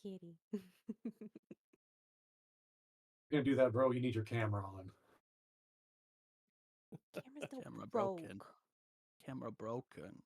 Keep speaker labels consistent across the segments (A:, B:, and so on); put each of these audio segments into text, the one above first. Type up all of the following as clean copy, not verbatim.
A: kitty.
B: You're gonna do that, bro. You need your camera on.
A: Camera's still
C: Camera
A: broke.
C: broken. Camera broken.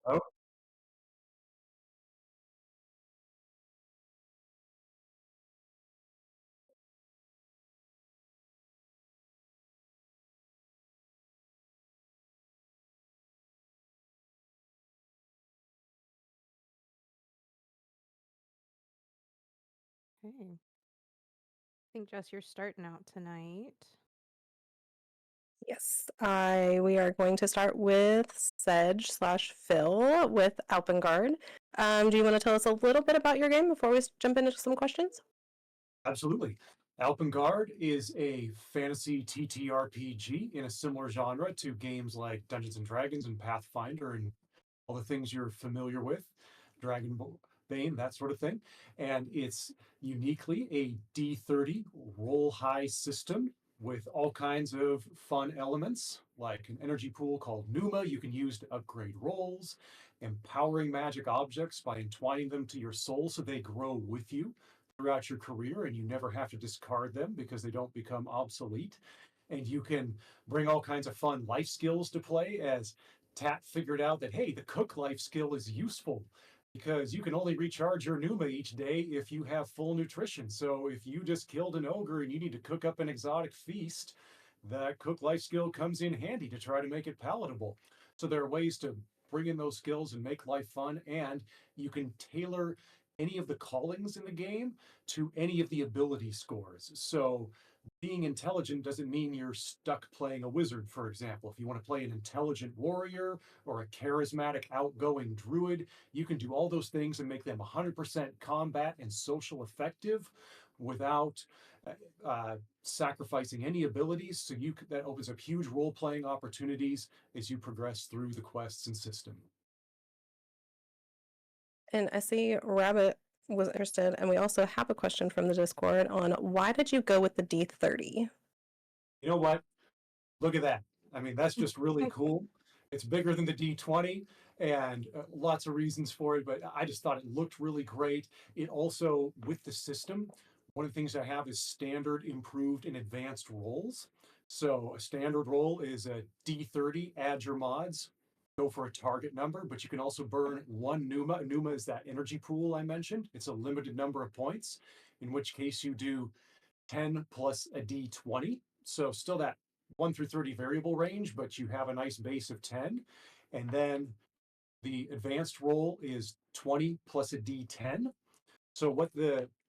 B: Oh,
A: Okay. I think, Jess, you're starting out tonight.
D: Yes, we are going to start with Sedge/Phil with Alpengard. Do you want to tell us a little bit about your game before we jump into some questions?
B: absolutely. Alpengard is a fantasy TTRPG in a similar genre to games like Dungeons and Dragons and Pathfinder and all the things you're familiar with, Dragonbane, that sort of thing. And it's uniquely a D30 roll high system with all kinds of fun elements, like an energy pool called Numa you can use to upgrade rolls, empowering magic objects by entwining them to your soul so they grow with you throughout your career and you never have to discard them because they don't become obsolete. And you can bring all kinds of fun life skills to play, as Tat figured out that, hey, the cook life skill is useful because you can only recharge your Numa each day if you have full nutrition. So if you just killed an ogre and you need to cook up an exotic feast, that cook life skill comes in handy to try to make it palatable. So there are ways to bring in those skills and make life fun, and you can tailor any of the callings in the game to any of the ability scores. So being intelligent doesn't mean you're stuck playing a wizard, for example. If you want to play an intelligent warrior or a charismatic, outgoing druid, you can do all those things and make them 100% combat and social effective without sacrificing any abilities. So that opens up huge role-playing opportunities as you progress through the quests and system.
D: And I see Rabbit was interested, and we also have a question from the Discord on why did you go with the D30?
B: You know what? Look at that. I mean, that's just really cool. It's bigger than the D20 and lots of reasons for it, but I just thought it looked really great. It also, with the system, one of the things I have is standard, improved, and advanced rolls. So a standard roll is a D30, add your mods, go for a target number, but you can also burn one Numa. Numa is that energy pool I mentioned. It's a limited number of points, in which case you do 10 plus a D20. So still that 1 through 30 variable range, but you have a nice base of 10. And then the advanced roll is 20 plus a D10. So what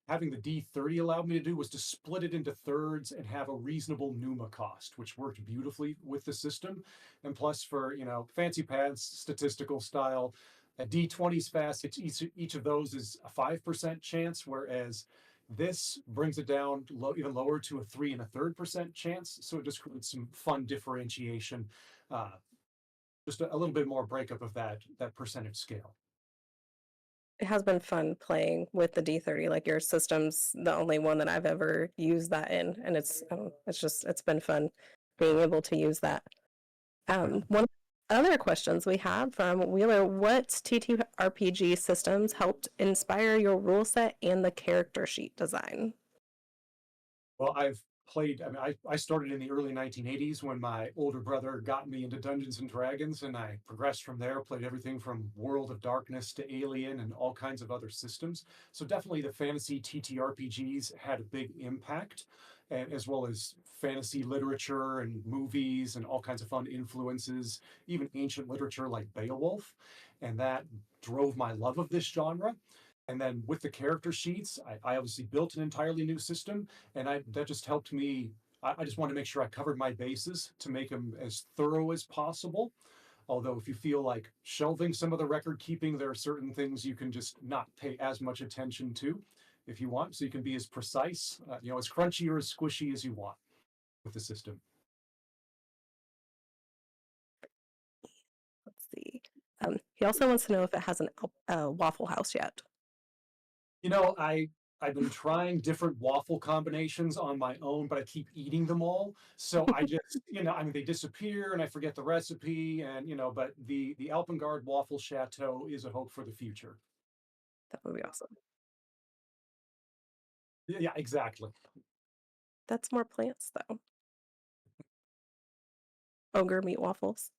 B: having the D30 allowed me to do was to split it into thirds and have a reasonable Numa cost, which worked beautifully with the system. And plus for, fancy pants, statistical style, a D20 is fast. Each of those is a 5% chance, whereas this brings it down even lower to a 3 1/3% chance. So it just creates some fun differentiation, just a little bit more breakup of that percentage scale.
D: It has been fun playing with the D30. Like your system's the only one that I've ever used that in, and it's been fun being able to use that. One other questions we have from Wheeler. What TTRPG systems helped inspire your rule set and the character sheet design?
B: Well, I've played, I mean, I started in the early 1980s when my older brother got me into Dungeons and Dragons, and I progressed from there, played everything from World of Darkness to Alien and all kinds of other systems. So definitely the fantasy TTRPGs had a big impact, and as well as fantasy literature and movies and all kinds of fun influences, even ancient literature like Beowulf. And that drove my love of this genre. And then with the character sheets, I obviously built an entirely new system, and that just helped me. I just wanted to make sure I covered my bases to make them as thorough as possible. Although, if you feel like shelving some of the record keeping, there are certain things you can just not pay as much attention to if you want. So you can be as precise, as crunchy or as squishy as you want with the system.
D: Let's see. He also wants to know if it has a Waffle House yet.
B: I've been trying different waffle combinations on my own, but I keep eating them all. So I just, I mean, they disappear and I forget the recipe, and but the Alpengard waffle chateau is a hope for the future.
D: That would be awesome.
B: Yeah, exactly.
D: That's more plants, though. Ogre meat waffles.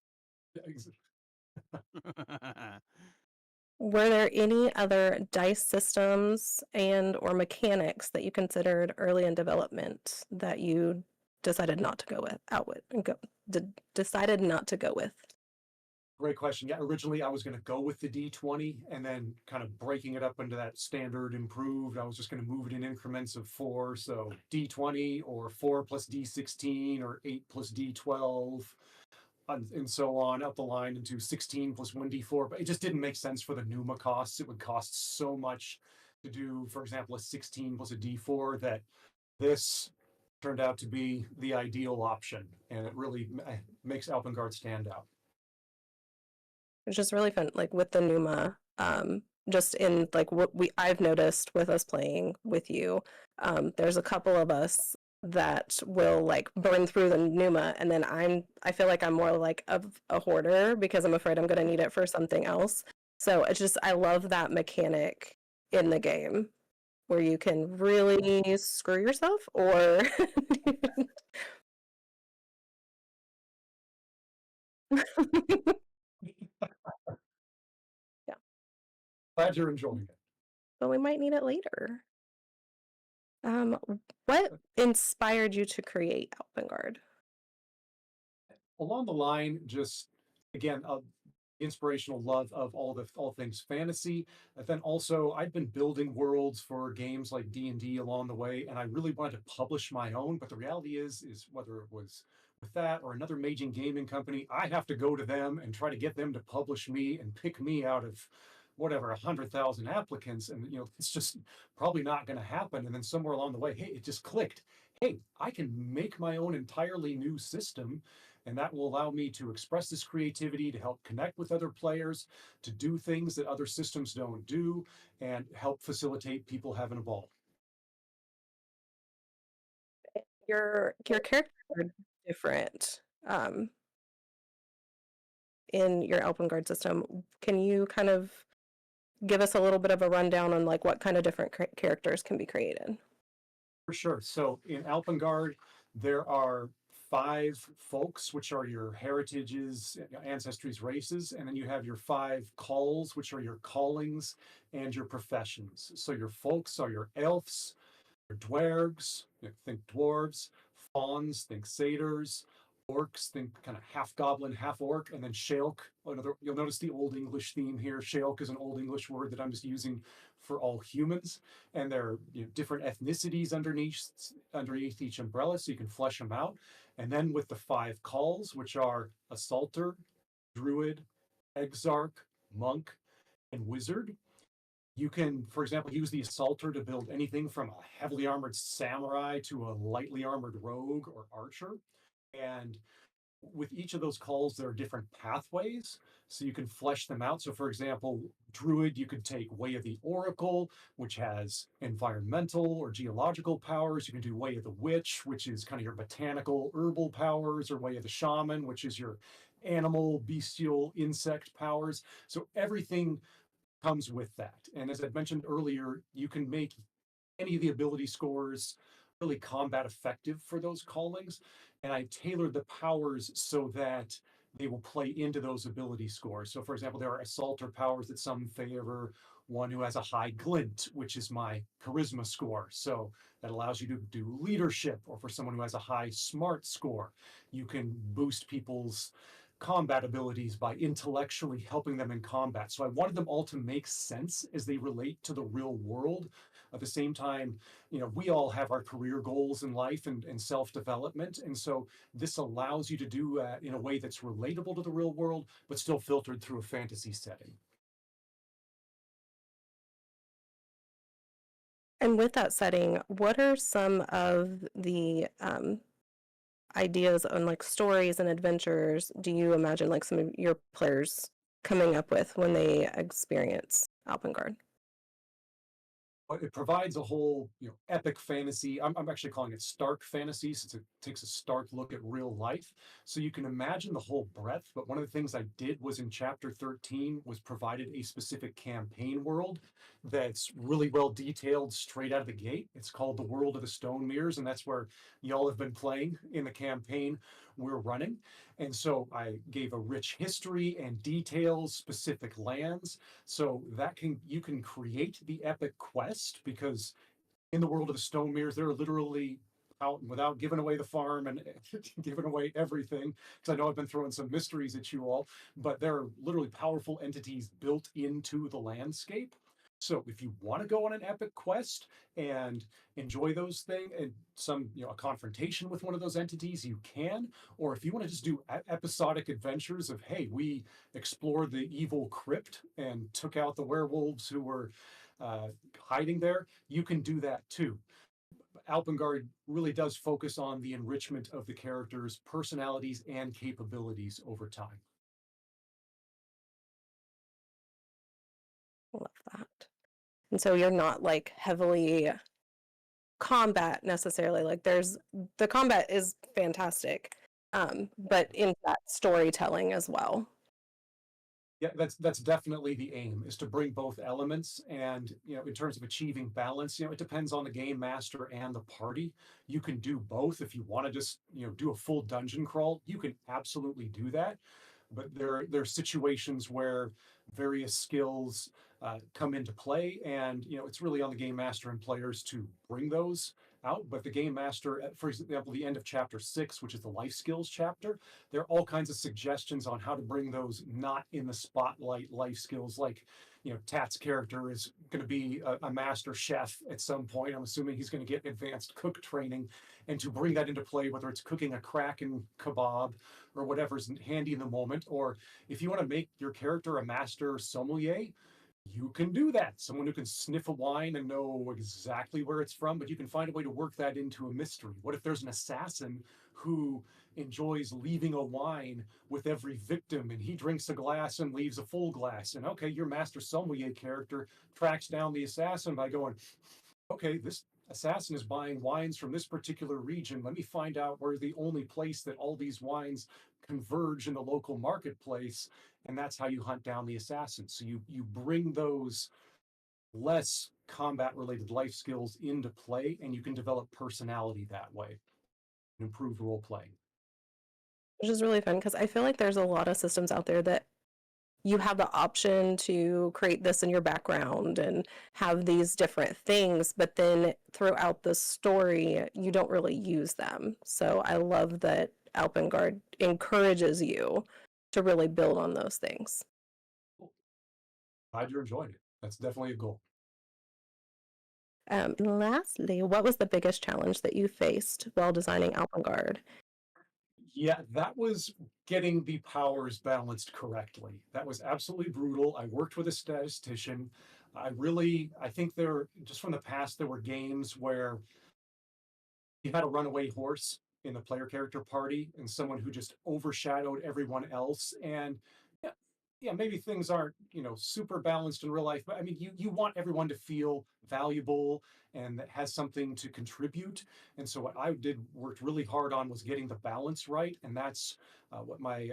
D: Were there any other dice systems and or mechanics that you considered early in development that you decided not to go decided not to go with?
B: Great question. Yeah, originally I was going to go with the D20 and then kind of breaking it up into that standard improved. I was just going to move it in increments of 4. So D20 or 4 plus D16 or 8 plus D12 and so on up the line into 16 plus 1d4. But it just didn't make sense for the Numa costs. It would cost so much to do, for example, a 16 plus a d4 that this turned out to be the ideal option. And it really makes Alpengard stand out.
D: It's just really fun, like with the Numa, just in like what I've noticed with us playing with you, there's a couple of us that will like burn through the Numa, and then I feel like I'm more like a hoarder because I'm afraid I'm gonna need it for something else. So it's just I love that mechanic in the game where you can really screw yourself or yeah,
B: Glad you're enjoying it.
D: but we might need it later. What inspired you to create Alpengard?
B: Along the line, just again, inspirational love of all things fantasy. And then also, I'd been building worlds for games like D&D along the way, and I really wanted to publish my own. But the reality is whether it was with that or another major gaming company, I have to go to them and try to get them to publish me and pick me out of whatever 100,000 applicants, and it's just probably not going to happen. And then somewhere along the way, hey, it just clicked. Hey, I can make my own entirely new system, and that will allow me to express this creativity, to help connect with other players, to do things that other systems don't do, and help facilitate people having a ball.
D: Your characters are different in your Alpengard system. Can you kind of give us a little bit of a rundown on like what kind of different characters can be created?
B: For sure. So in Alpengard, there are 5 folks, which are your heritages, ancestries, races, and then you have your 5 calls, which are your callings and your professions. So your folks are your elves, your dwergs, think dwarves, fauns, think satyrs, orcs, think kind of half goblin, half orc, and then Shealk. You'll notice the Old English theme here. Shealk is an Old English word that I'm just using for all humans, and there are different ethnicities underneath each umbrella, so you can flesh them out. And then with the 5 calls, which are assaulter, druid, exarch, monk, and wizard, you can, for example, use the assaulter to build anything from a heavily armored samurai to a lightly armored rogue or archer. And with each of those calls, there are different pathways, so you can flesh them out. So, for example, druid, you could take Way of the Oracle, which has environmental or geological powers. You can do Way of the Witch, which is kind of your botanical herbal powers, or Way of the Shaman, which is your animal, bestial, insect powers. So everything comes with that. And as I mentioned earlier, you can make any of the ability scores really combat effective for those callings. And I tailored the powers so that they will play into those ability scores. So, for example, there are assaulter powers that some favor one who has a high glint, which is my charisma score. So that allows you to do leadership, or for someone who has a high smart score, you can boost people's combat abilities by intellectually helping them in combat. So I wanted them all to make sense as they relate to the real world. At the same time, we all have our career goals in life and self-development. And so this allows you to do that in a way that's relatable to the real world, but still filtered through a fantasy setting.
D: And with that setting, what are some of the ideas on like stories and adventures do you imagine like some of your players coming up with when they experience Alpengard?
B: But it provides a whole, epic fantasy. I'm actually calling it stark fantasy, since it takes a stark look at real life. So you can imagine the whole breadth. But one of the things I did was in chapter 13 was provided a specific campaign world that's really well detailed straight out of the gate. It's called the World of the Stone Mirrors, and that's where y'all have been playing in the campaign we're running. And so I gave a rich history and details, specific lands, so that you can create the epic quest, because in the World of the Stone Mirrors, they're literally out, without giving away the farm and giving away everything, because I know I've been throwing some mysteries at you all, but there are literally powerful entities built into the landscape. So if you want to go on an epic quest and enjoy those things, and a confrontation with one of those entities, you can. Or if you want to just do episodic adventures of, hey, we explored the evil crypt and took out the werewolves who were hiding there, you can do that too. Alpengard really does focus on the enrichment of the characters' personalities and capabilities over time.
D: Love that. And so you're not like heavily combat necessarily. Like the combat is fantastic, but in that storytelling as well.
B: Yeah, that's definitely the aim, is to bring both elements. And in terms of achieving balance, it depends on the game master and the party. You can do both. If you want to just do a full dungeon crawl, you can absolutely do that. But there are situations where various skills come into play, and it's really on the game master and players to bring those out. But the game master, for example, the end of chapter 6, which is the life skills chapter, there are all kinds of suggestions on how to bring those not in the spotlight life skills. Like, Tat's character is going to be a master chef at some point. I'm assuming he's going to get advanced cook training, and to bring that into play, whether it's cooking a Kraken kebab or whatever's handy in the moment. Or if you want to make your character a master sommelier, you can do that. Someone who can sniff a wine and know exactly where it's from, but you can find a way to work that into a mystery. What if there's an assassin who enjoys leaving a wine with every victim, and he drinks a glass and leaves a full glass? And okay, your master sommelier character tracks down the assassin by going, okay, this assassin is buying wines from this particular region. Let me find out where's the only place that all these wines converge in the local marketplace. And that's how you hunt down the assassin. So you bring those less combat related life skills into play, and you can develop personality that way, improve role playing.
D: Which is really fun because I feel like there's a lot of systems out there that you have the option to create this in your background and have these different things, but then throughout the story, you don't really use them. So I love that Alpengard encourages you to really build on those things.
B: Glad you're enjoying it. That's definitely a goal.
D: And lastly, what was the biggest challenge that you faced while designing Alpengard?
B: Yeah, that was getting the powers balanced correctly. That was absolutely brutal. I worked with a statistician. I think just from the past, there were games where you had a runaway horse in the player character party and someone who just overshadowed everyone else. And yeah, maybe things aren't, super balanced in real life, but I mean, you want everyone to feel valuable and that has something to contribute. And so what I worked really hard on was getting the balance right, and that's what my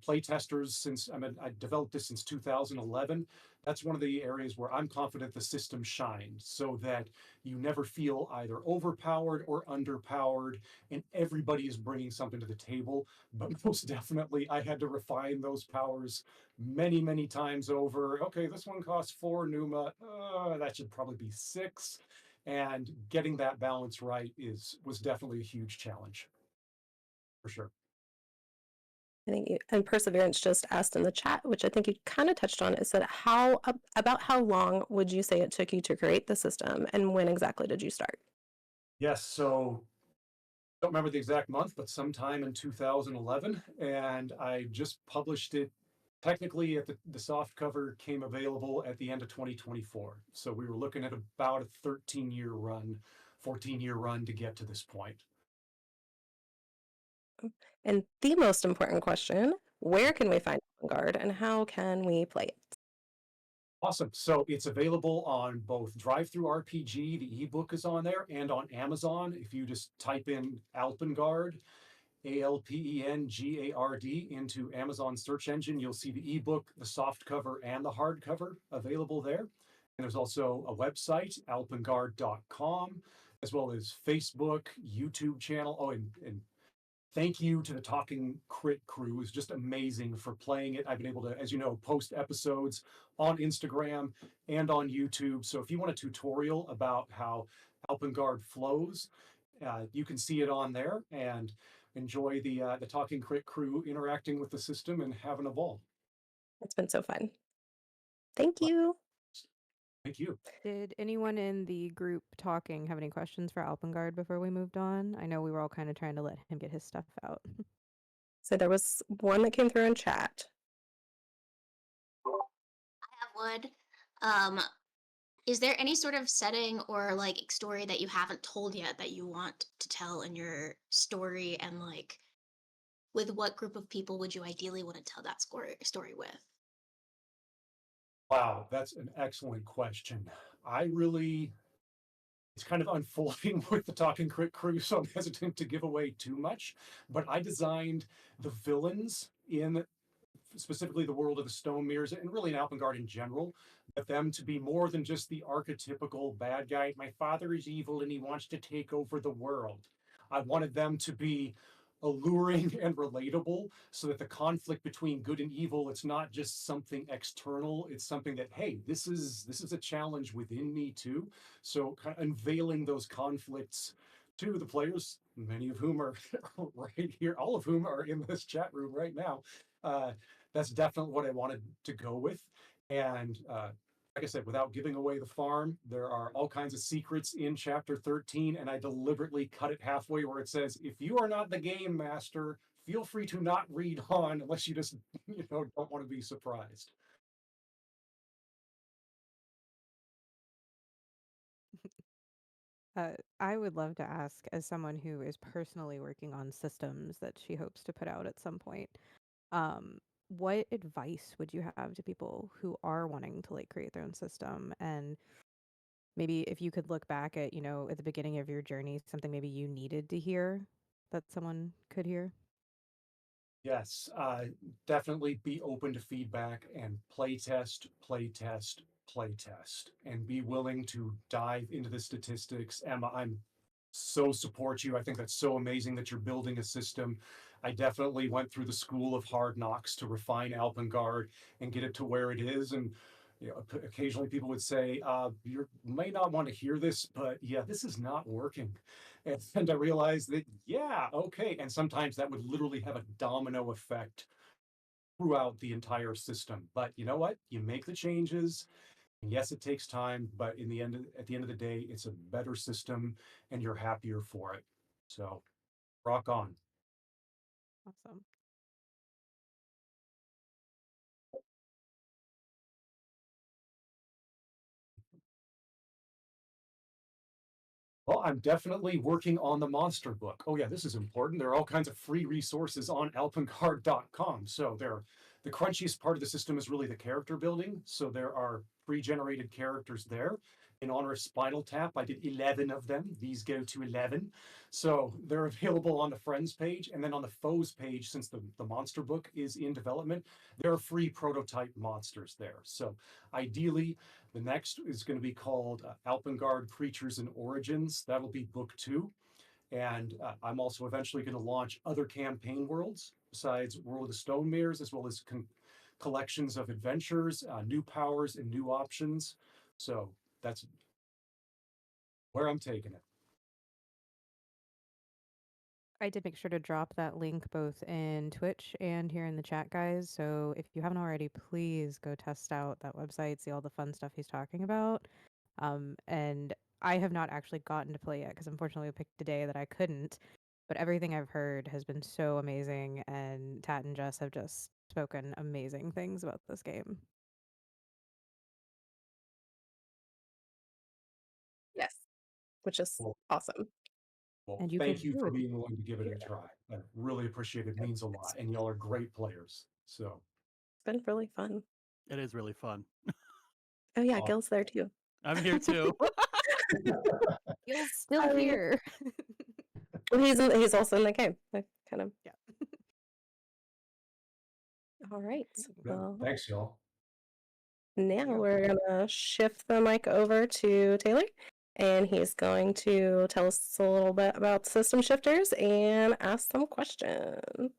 B: play testers, I developed this since 2011. That's one of the areas where I'm confident the system shined, so that you never feel either overpowered or underpowered, and everybody is bringing something to the table. But most definitely, I had to refine those powers many, many times over. Okay, this one costs 4 Numa. That should probably be 6. And getting that balance right was definitely a huge challenge, for sure.
D: I think and Perseverance just asked in the chat, which I think you kind of touched on. It said, about how long would you say it took you to create the system, and when exactly did you start?
B: Yes, so I don't remember the exact month, but sometime in 2011, and I just published it. Technically, the soft cover came available at the end of 2024. So we were looking at about a 13-year run, 14-year run to get to this point.
D: And the most important question, where can we find Vanguard and how can we play it?
B: Awesome. So it's available on both DriveThruRPG, the ebook is on there, and on Amazon. If you just type in Alpengard, Alpengard, into Amazon search engine, you'll see the ebook, the soft cover, and the hardcover available there. And there's also a website, alpengard.com, as well as Facebook, YouTube channel. Oh, and thank you to the Talking Crit crew. It's just amazing for playing it. I've been able to, as you know, post episodes on Instagram and on YouTube. So if you want a tutorial about how Alpengard flows, you can see it on there and enjoy the Talking Crit crew interacting with the system and having a ball.
D: It's been so fun. Thank you.
B: Thank you.
A: Did anyone in the group talking have any questions for Alpengard before we moved on? I know we were all kind of trying to let him get his stuff out.
D: So there was one that came through in chat.
E: I have one. Is there any sort of setting or like story that you haven't told yet that you want to tell in your story, and like with what group of people would you ideally want to tell that story with?
B: Wow, that's an excellent question. It's kind of unfolding with the Talking Crit crew, so I'm hesitant to give away too much. But I designed the villains in specifically the world of the Stone Mirrors, and really in Alpengard in general, but them to be more than just the archetypical bad guy. My father is evil and he wants to take over the world. I wanted them to be alluring and relatable, so that the conflict between good and evil, it's not just something external, it's something that, hey, this is a challenge within me too. So kind of unveiling those conflicts to the players, many of whom are right here, all of whom are in this chat room right now. That's definitely what I wanted to go with. And like I said, without giving away the farm, there are all kinds of secrets in chapter 13, and I deliberately cut it halfway where it says, if you are not the game master, feel free to not read on unless you just, don't want to be surprised.
A: I would love to ask, as someone who is personally working on systems that she hopes to put out at some point, what advice would you have to people who are wanting to like create their own system? And maybe if you could look back at, at the beginning of your journey, something maybe you needed to hear that someone could hear?
B: Yes, definitely be open to feedback and play test, and be willing to dive into the statistics. Emma, I'm so support you. I think that's so amazing that you're building a system. I definitely went through the school of hard knocks to refine Alpengard and get it to where it is. And occasionally people would say, you may not want to hear this, but yeah, this is not working. And I realized that, yeah, okay. And sometimes that would literally have a domino effect throughout the entire system. But you know what? You make the changes. And yes, it takes time, but at the end of the day, it's a better system and you're happier for it. So rock on.
A: Awesome.
B: Well, I'm definitely working on the monster book. Oh yeah, this is important. There are all kinds of free resources on alpengard.com. So the crunchiest part of the system is really the character building. So there are pre-generated characters there. In honor of Spinal Tap, I did 11 of them. These go to 11. So they're available on the Friends page. And then on the Foes page, since the monster book is in development, there are free prototype monsters there. So ideally, the next is going to be called Alpengard Creatures and Origins. That'll be book 2. And I'm also eventually going to launch other campaign worlds besides World of the Stone Mirrors, as well as collections of adventures, new powers, and new options. So that's where I'm taking it.
A: I did make sure to drop that link both in Twitch and here in the chat, guys. So if you haven't already, please go test out that website, see all the fun stuff he's talking about. And I have not actually gotten to play yet because unfortunately I picked a day that I couldn't. But everything I've heard has been so amazing, and Tat and Jess have just spoken amazing things about this game.
D: Yes, which is
B: Well,
D: awesome.
B: well,
A: And you
B: thank
A: could
B: you
A: do
B: for
A: it.
B: being willing to give it a try. I really appreciate it. It means a lot. And y'all are great players. So
D: It's been really fun.
C: It is really fun.
D: Oh yeah,
B: Awesome.
D: Gil's there too.
C: I'm here too.
A: Gil's still
D: Sorry.
A: here.
D: Well, he's also in the game. I kind of.
A: Yeah.
D: All right.
B: Yeah,
D: Well,
B: thanks, y'all.
D: now
B: Yeah.
D: we're gonna shift the mic over to Taylor, and he's going to tell us a little bit about system shifters and ask some questions.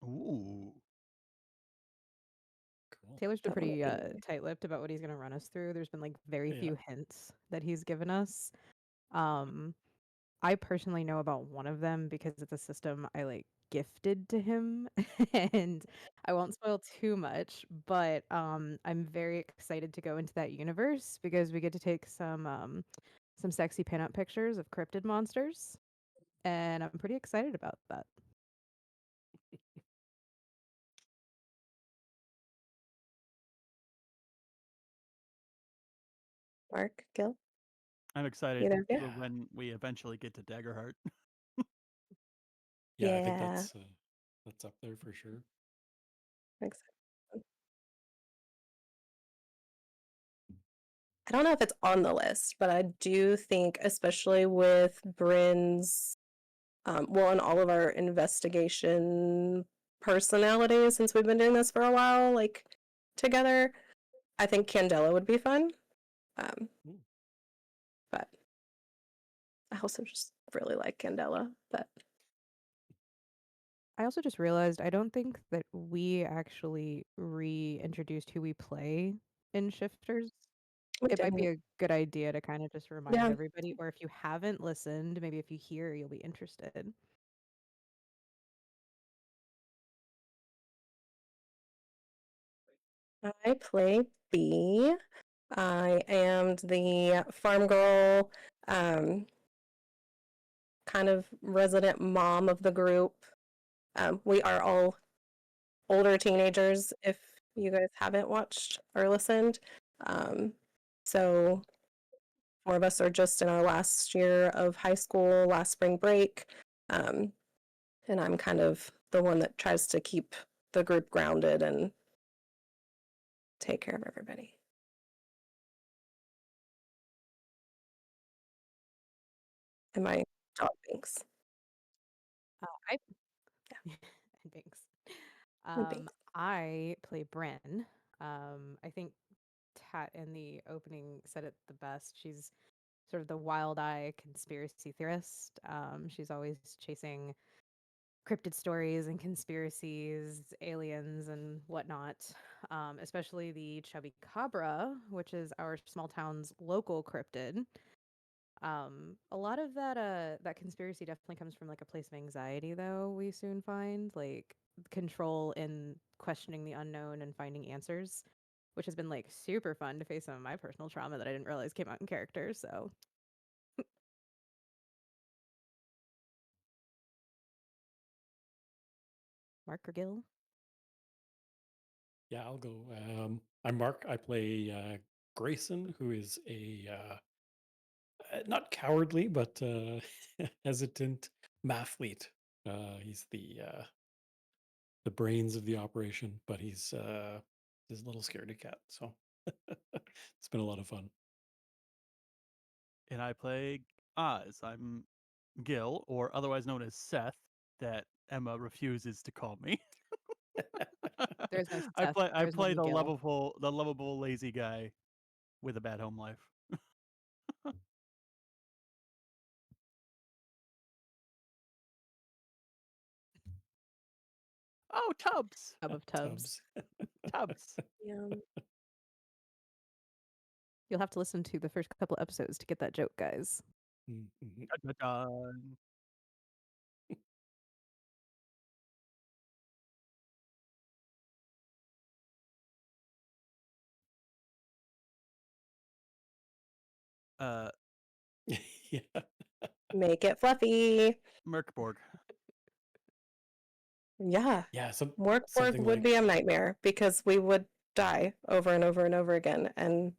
C: Ooh.
F: Cool.
A: Taylor's been
D: That one
A: pretty
D: will be-
A: tight-lipped about what he's going to run us through. There's been like very
F: Yeah.
A: few hints that he's given us. Um, I personally know about one of them because it's a system I like gifted to him, and I won't spoil too much, but I'm very excited to go into that universe because we get to take some sexy pinup pictures of cryptid monsters, and I'm pretty excited about that.
D: Mark, Gil,
C: I'm excited
D: either of you?
C: for when we eventually get to Daggerheart.
F: Yeah, I think
D: Yeah.
F: that's up there for sure.
D: Excited. I don't know if it's on the list, but I do think, especially with Bryn's, well, and all of our investigation personalities, since we've been doing this for a while, like together, I think Candela would be fun.
F: Ooh.
D: But I also just really like Candela. But
A: I also just realized I don't think that we actually reintroduced who we play in Shifters.
D: we
A: It might be
D: didn't.
A: a good idea to kind of just remind
D: Yeah.
A: everybody, or if you haven't listened, maybe if you hear, you'll be interested.
D: I play B. I am the farm girl, kind of resident mom of the group. We are all older teenagers, if you guys haven't watched or listened. So 4 of us are just in our last year of high school, last spring break. And I'm kind of the one that tries to keep the group grounded and take care of everybody. And my dog Binks.
A: I and Binks.
D: And Binks.
A: I play Bryn. I think Tat in the opening said it the best. She's sort of the wild eye conspiracy theorist. She's always chasing cryptid stories and conspiracies, aliens and whatnot. Especially the Chubby Cabra, which is our small town's local cryptid. A lot of that conspiracy definitely comes from like a place of anxiety, though. We soon find like control in questioning the unknown and finding answers, which has been like super fun to face some of my personal trauma that I didn't realize came out in character. So Mark or Gil?
F: Yeah, I'll go. I'm Mark. I play Grayson, who is a not cowardly, but hesitant mathlete. He's the brains of the operation, but he's a little scaredy cat. So it's been a lot of fun.
C: And I play Oz. I'm Gil, or otherwise known as Seth, that Emma refuses to call me.
A: There's no
C: I
A: Seth.
C: play
A: There's only
C: the
A: Gil.
C: lovable lazy guy with a bad home life. Oh, Tubbs.
A: Tub of tubs.
C: Tubbs.
D: Yeah.
A: You'll have to listen to the first couple episodes to get that joke, guys.
F: Mhm.
C: Dun, dun, dun. Uh,
F: Yeah.
D: Make it fluffy.
C: Merkborg.
D: Yeah.
F: Yeah.
D: Work
F: Something
D: would
F: like
D: be a nightmare because we would die over and over and over again. And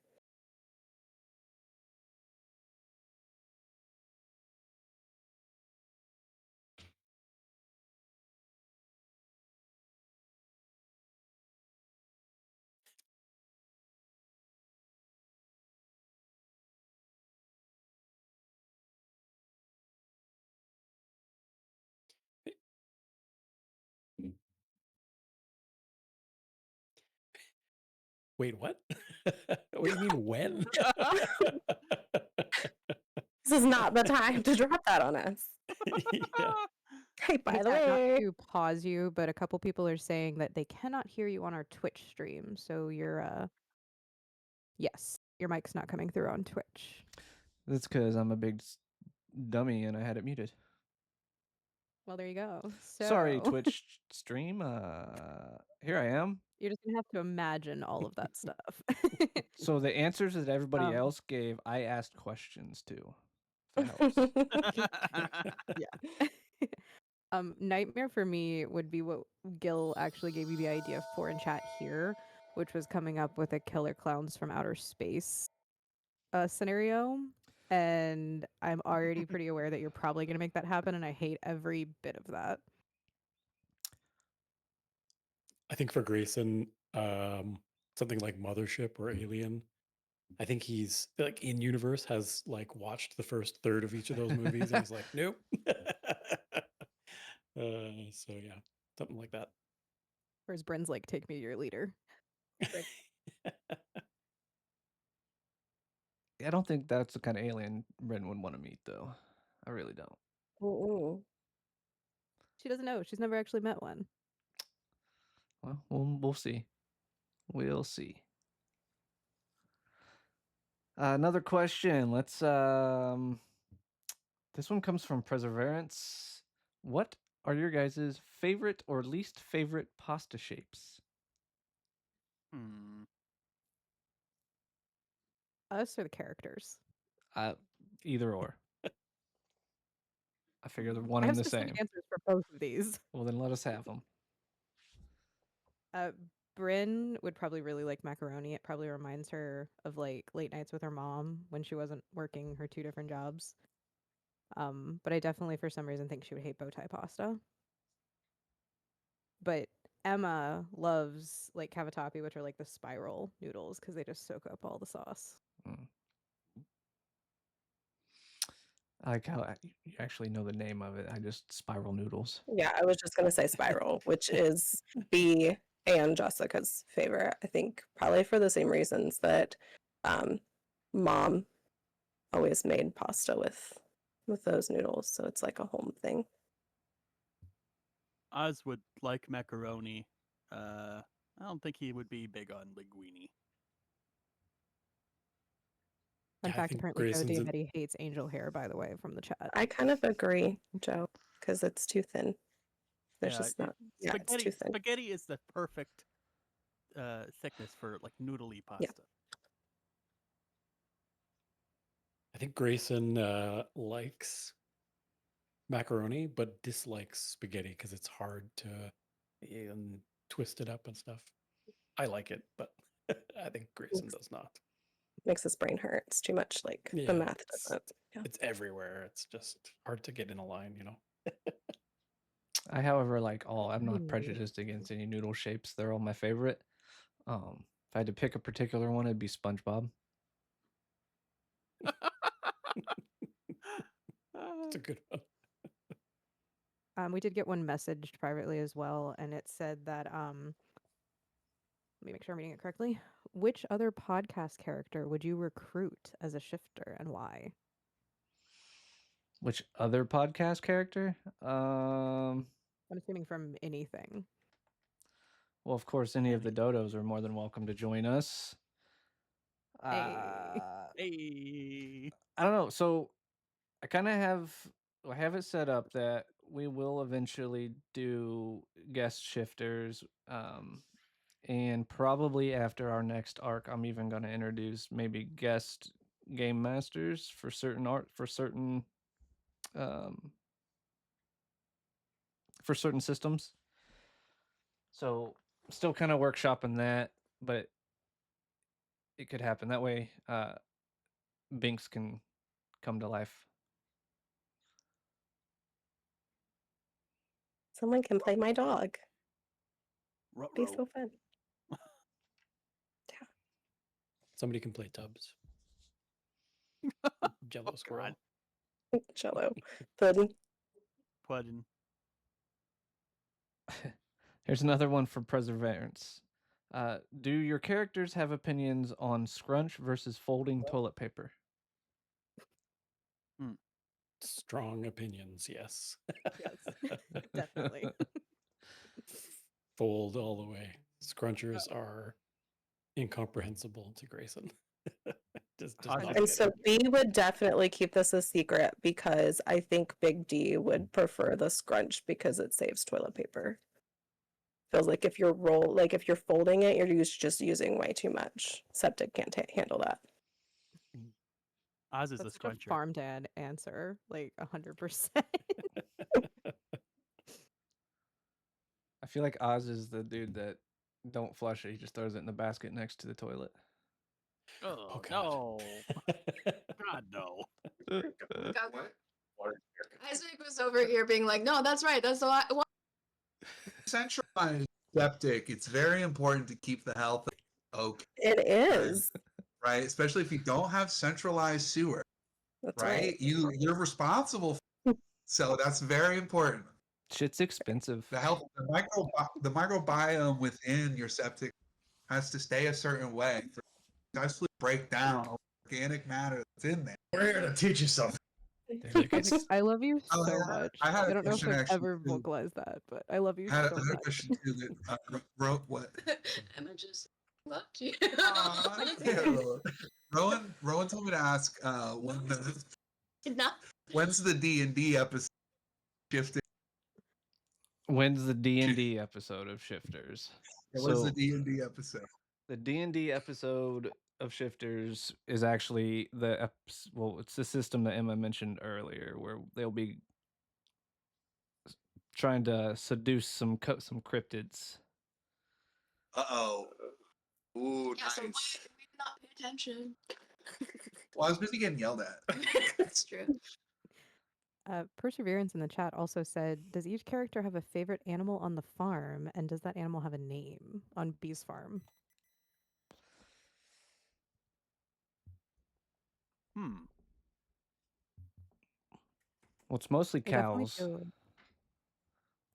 F: wait, what? What do you mean when?
D: this is not the time to drop that on us.
F: Yeah.
D: Hey, by
A: Hey,
D: the
A: Kat, not
D: way,
A: to pause you, but a couple people are saying that they cannot hear you on our Twitch stream. So yes, your mic's not coming through on Twitch.
G: That's because I'm a big dummy and I had it muted.
A: Well, there you go.
G: Sorry,
A: So
G: Twitch stream. Here I am.
A: you're just gonna have to imagine all of that stuff.
G: So the answers that everybody
A: Um,
G: else gave, I asked questions to. If that helps.
A: yeah. Nightmare for me would be what Gil actually gave you the idea for in chat here, which was coming up with a killer clowns from outer space scenario. And I'm already pretty aware that you're probably going to make that happen, and I hate every bit of that.
F: I think for Grayson, something like Mothership or Alien. I think he's like in universe has like watched the first third of each of those movies and he's like, nope. So yeah, something like that.
A: Whereas Bryn's like, take me to your leader. Right.
G: I don't think that's the kind of alien Ren would want to meet, though. I really don't.
D: Mm-mm.
A: She doesn't know. She's never actually met one.
G: Well, we'll see. We'll see. Another question. Let's this one comes from Perseverance. What are your guys' favorite or least favorite pasta shapes?
C: Hmm.
A: Us or the characters?
G: Either or. I figure they're
A: I
G: one
A: have
G: and the
A: specific
G: same.
A: answers for both of these.
G: Well, then let us have them.
A: Bryn would probably really like macaroni. It probably reminds her of like late nights with her mom when she wasn't working her two different jobs. But I definitely, for some reason, think she would hate bow tie pasta. But Emma loves like cavatappi, which are like the spiral noodles because they just soak up all the sauce.
G: I like how you actually know the name of it. I just spiral noodles.
D: Yeah, I was just gonna say Spiral, which is B and Jessica's favorite. I think probably for the same reasons that mom always made pasta with those noodles, so it's like a home thing.
C: Oz would like macaroni. I don't think he would be big on linguine.
A: Fun
F: Yeah, I
A: fact,
F: think
A: apparently Joe
F: Grayson's
A: Diabetti hates angel hair, by the way, from the chat.
D: I kind of agree, Joe, because it's too thin. There's
C: Yeah,
D: just not. Yeah, it's
C: spaghetti.
D: too thin.
C: Spaghetti is the perfect thickness for like noodly
D: Yeah.
C: pasta.
F: I think Grayson likes macaroni but dislikes spaghetti because it's hard to twist it up and stuff. I like it, but I think Grayson does not.
D: Makes his brain hurt. It's too much. Like the
F: Yeah,
D: math
F: it's,
D: doesn't. Yeah.
F: it's everywhere. It's just hard to get in a line, you know.
G: I, however, like all. I'm not
A: Ooh.
G: prejudiced against any noodle shapes. They're all my favorite. If I had to pick a particular one, it'd be SpongeBob.
F: It's a good one.
A: We did get one messaged privately as well, and it said that let me make sure I'm reading it correctly. Which other podcast character would you recruit as a shifter and why?
G: Which other podcast character?
A: I'm assuming from anything.
G: Well, of course, any of the dodos are more than welcome to join us.
A: Hey.
C: Hey.
G: I don't know. So I kind of have it set up that we will eventually do guest shifters. And probably after our next arc, I'm even going to introduce maybe guest game masters for certain um, for certain systems. So still kind of workshopping that, but it could happen that way. Binks can come to life.
D: Someone can play my dog. Be
C: Ruh-roh.
D: so fun.
F: Somebody can play Tubbs. Jello squirrel.
D: Jello. Pudding.
C: Pudding.
G: Here's another one for Perseverance. Do your characters have opinions on scrunch versus folding toilet paper?
F: Strong opinions, yes.
A: Yes. Definitely.
F: Fold all the way. Scrunchers are incomprehensible to Grayson. Just does not
D: And
F: get
D: so
F: it.
D: B would definitely keep this a secret because I think Big D would prefer the scrunch because it saves toilet paper. Feels like if you're folding it, you're just using way too much. Septic can't handle that.
C: Oz is
A: That's
C: the
A: such a
C: scruncher.
A: farm dad answer, like 100%.
G: I feel like Oz is the dude that don't flush it. He just throws it in the basket next to the toilet.
C: Oh,
F: God.
C: no. God, no.
E: Isaac was over here being like, no, that's right. That's why.
H: Centralized septic, it's very important to keep the health okay,
D: It is.
H: right? Especially if you don't have centralized sewer,
D: That's
H: right?
D: right.
H: You're responsible for, so that's very important.
G: Shit's expensive.
H: The microbiome within your septic has to stay a certain way for successfully break down organic matter that's in there. We're here to teach you something.
A: Isaac, I love you
H: Oh,
A: so
H: yeah.
A: much.
H: I had a
A: I don't know if
H: question
A: I've
H: actually,
A: ever
H: too.
A: vocalized that, but I love you
H: I had
A: so
H: another
A: much.
H: question too that wrote what?
E: Emma just loved you.
H: Aw, ew. Rowan told me to ask when's the D&D episode shifting?
G: When's the D&D episode of Shifters?
H: When's the D&D episode?
G: The D&D episode of Shifters is actually it's the system that Emma mentioned earlier, where they'll be trying to seduce some cryptids.
H: Uh-oh. Ooh,
E: Yeah,
H: nice.
E: so why did we not pay attention?
H: Well, I was busy getting yelled at.
E: That's true.
A: Perseverance in the chat also said, does each character have a favorite animal on the farm, and does that animal have a name on Bee's farm?
G: Well, it's mostly
A: I definitely
G: cows.
A: feel.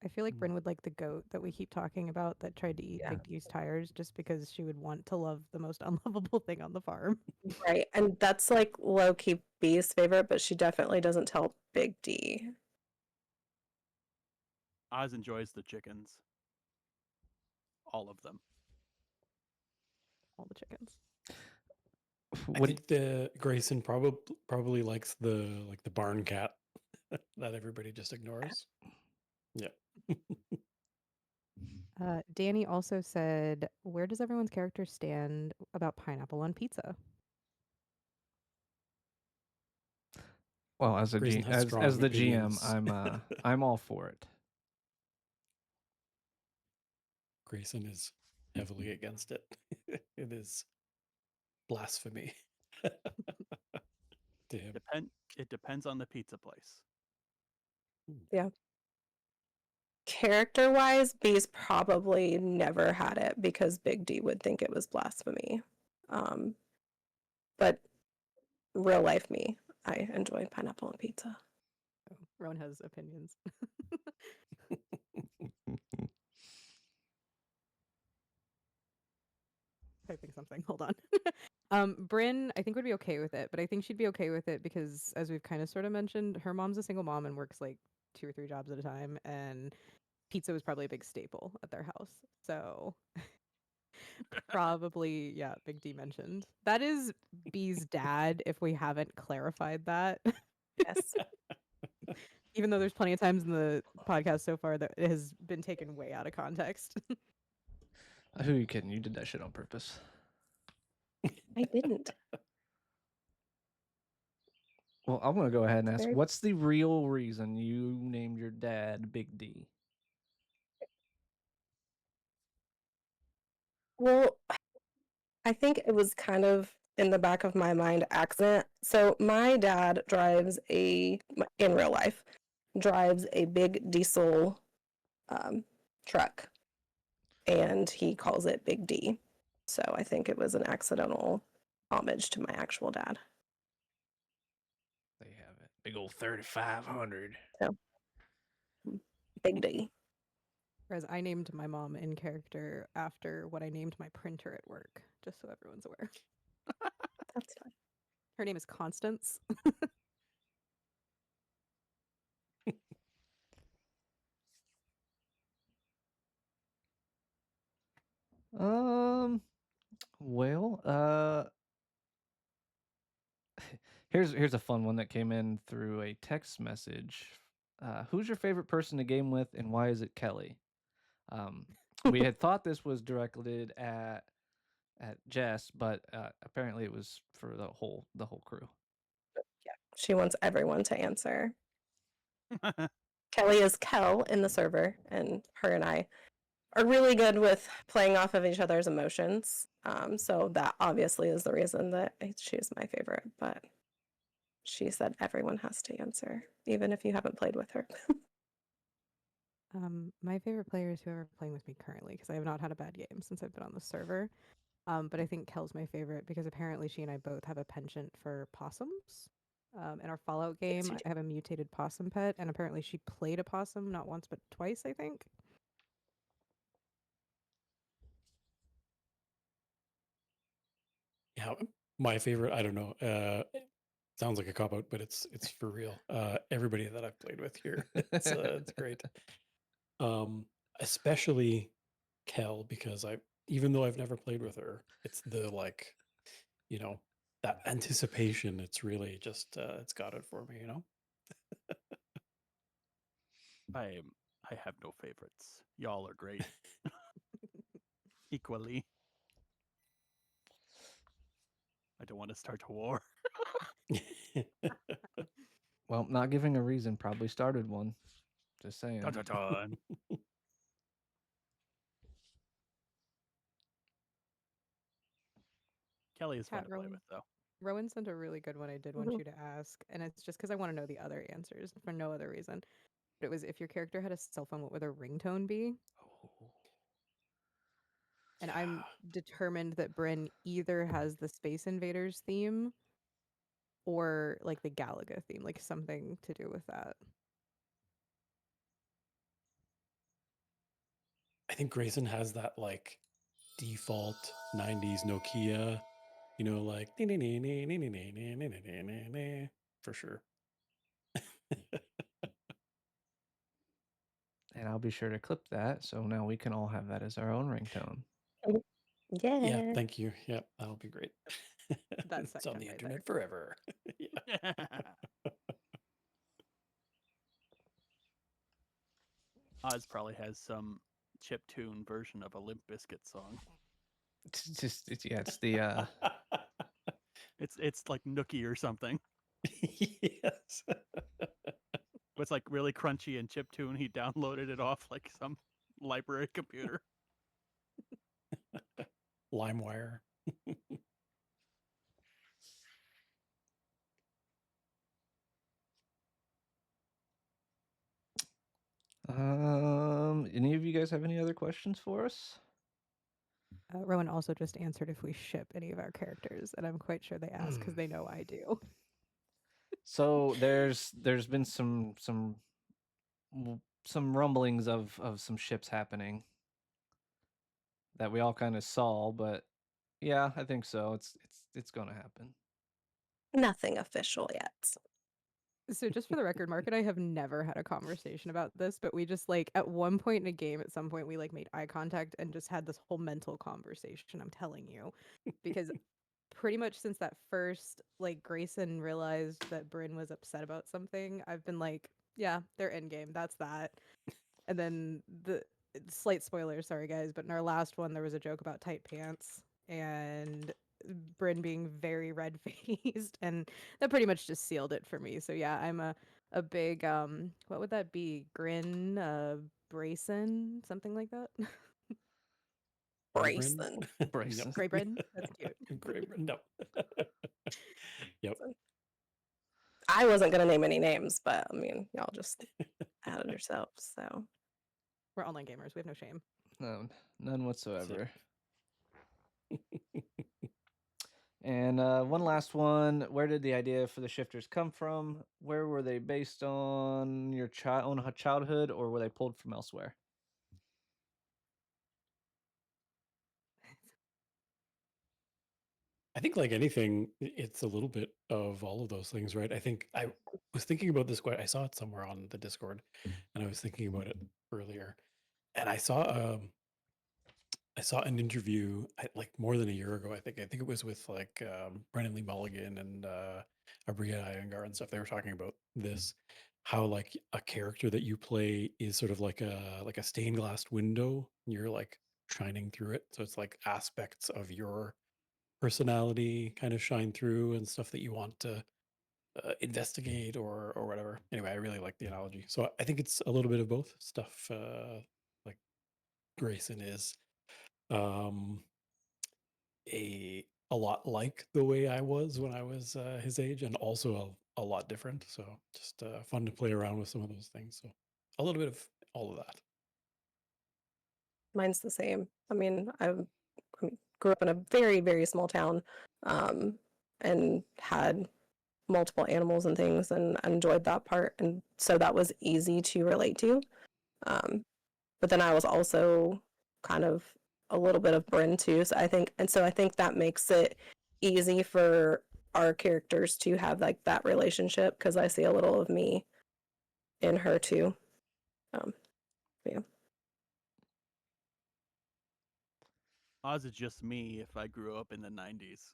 A: I feel like
C: Mm.
A: Bryn would like the goat that we keep talking about that tried to eat
D: Yeah.
A: Big D's tires just because she would want to love the most unlovable thing on the farm.
D: Right. And that's like low key B's favorite, but she definitely doesn't tell Big D.
C: Oz enjoys the chickens. All of them.
A: All the chickens.
F: I
G: What?
F: think the Grayson probably likes the barn cat that everybody just ignores. Yeah.
A: Danny also said, "Where does everyone's character stand about pineapple on pizza?"
G: Well, as a
F: Grayson
G: G,
F: has strong
G: as the GM,
F: opinions.
G: I'm all for it.
F: Grayson is heavily against it. It is blasphemy to him.
C: It depends on the pizza place.
D: Yeah. Character wise, B's probably never had it because Big D would think it was blasphemy. But real life me, I enjoy pineapple on pizza.
A: Oh, Rowan has opinions. Typing something. Hold on. Bryn, I think would be okay with it, but I think she'd be okay with it because, as we've kind of sort of mentioned, her mom's a single mom and works like 2 or 3 jobs at a time, and pizza was probably a big staple at their house. So probably, yeah, Big D mentioned. That is B's dad, if we haven't clarified that.
D: Yes.
A: Even though there's plenty of times in the podcast so far that it has been taken way out of context.
G: Who are you kidding? You did that shit on purpose.
D: I didn't.
G: Well, I'm gonna go ahead and ask,
D: Very-
G: what's the real reason you named your dad Big D?
D: Well, I think it was kind of in the back of my mind accident. So my dad in real life, drives a big diesel truck, and he calls it Big D. So I think it was an accidental homage to my actual dad.
G: They have it. Big old 3500.
D: So Big D.
A: Whereas I named my mom in character after what I named my printer at work, just so everyone's aware.
D: That's fine.
A: Her name is Constance.
G: Well, here's a fun one that came in through a text message. Who's your favorite person to game with, and why is it Kelly? We had thought this was directed at Jess, but apparently it was for the whole crew.
D: Yeah. She wants everyone to answer. Kelly is Kel in the server, and her and I are really good with playing off of each other's emotions. So that obviously is the reason that she's my favorite. But she said everyone has to answer, even if you haven't played with her.
A: My favorite player is whoever playing with me currently because I have not had a bad game since I've been on the server. But I think Kel's my favorite because apparently she and I both have a penchant for possums. In our Fallout game,
D: you do.
A: I have a mutated possum pet, and apparently she played a possum not once but twice, I think.
F: Yeah, my favorite, I don't know. Sounds like a cop out, but it's for real. Everybody that I've played with here, it's great. Especially Kel, because even though I've never played with her, it's the that anticipation. It's really just it's got it for me.
C: I have no favorites. Y'all are great. Equally. I don't want to start a war.
G: Well, not giving a reason probably started one. Just saying.
C: Dun, dun, dun. Kelly is fun
A: Cat
C: to play
A: Rowan.
C: with, though.
A: Rowan sent a really good one I did want you to ask, and it's just because I want to know the other answers for no other reason. But it was if your character had a cell phone, what would their ringtone be?
F: Oh,
A: And
F: yeah.
A: I'm determined that Bryn either has the Space Invaders theme or like the Galaga theme, like something to do with that.
F: I think Grayson has that like default 90s Nokia, like for sure.
G: And I'll be sure to clip that, so now we can all have that as our own ringtone.
D: Yeah.
F: Yeah, thank you. Yeah, that'll be great.
A: That
F: It's on
A: section
F: the
A: right
F: internet
A: there.
F: forever. Yeah.
C: Oz probably has some chiptune version of a Limp Bizkit song.
G: It's the
C: It's like Nookie or something.
F: Yes.
C: It's like really crunchy and chiptune. He downloaded it off like some library computer.
F: LimeWire.
G: Any of you guys have any other questions for us?
A: Rowan also just answered if we ship any of our characters, and I'm quite sure they ask because they know I do.
G: So there's been some rumblings of some ships happening that we all kind of saw, but yeah, I think so. It's going to happen.
D: Nothing official yet.
A: So just for the record, Mark and I have never had a conversation about this, but we just like at one point in a game, at some point we like made eye contact and just had this whole mental conversation, I'm telling you. Because pretty much since that first like Grayson realized that Bryn was upset about something, I've been like, yeah, they're in game. That's that. And then the slight spoiler, sorry guys, but in our last one there was a joke about tight pants and Bryn being very red faced, and that pretty much just sealed it for me. So yeah, I'm a big what would that be? Grin Brayson, something like that.
D: Brayson.
G: Bryson.
A: Gray Bryn? That's cute.
F: Gray no. Yep.
D: I wasn't gonna name any names, but I mean, y'all just added yourselves. So
A: We're online gamers, we have no shame.
G: No, none whatsoever. And one last one. Where did the idea for the shifters come from? Where were they based on your own childhood, or were they pulled from elsewhere?
F: I think like anything, it's a little bit of all of those things, right? I think I was thinking about this quite. I saw it somewhere on the Discord, and I was thinking about it earlier. And I saw an interview like more than a year ago. I think it was with like Brennan Lee Mulligan and Abria Iyengar and stuff. They were talking about this, how like a character that you play is sort of like a stained glass window. You're like shining through it, so it's like aspects of your personality kind of shine through and stuff that you want to investigate or whatever. Anyway, I really like the analogy. So I think it's a little bit of both stuff. Like Grayson is um, a lot like the way I was when I was his age, and also a lot different. So just fun to play around with some of those things. So a little bit of all of that.
D: mine's the same. I mean, grew up in a very, very small town, and had multiple animals and things, and enjoyed that part, and so that was easy to relate to. But then I was also kind of a little bit of Bryn too, so I think that makes it easy for our characters to have like that relationship because I see a little of me in her too. Yeah.
C: Oz is just me if I grew up in the 90s.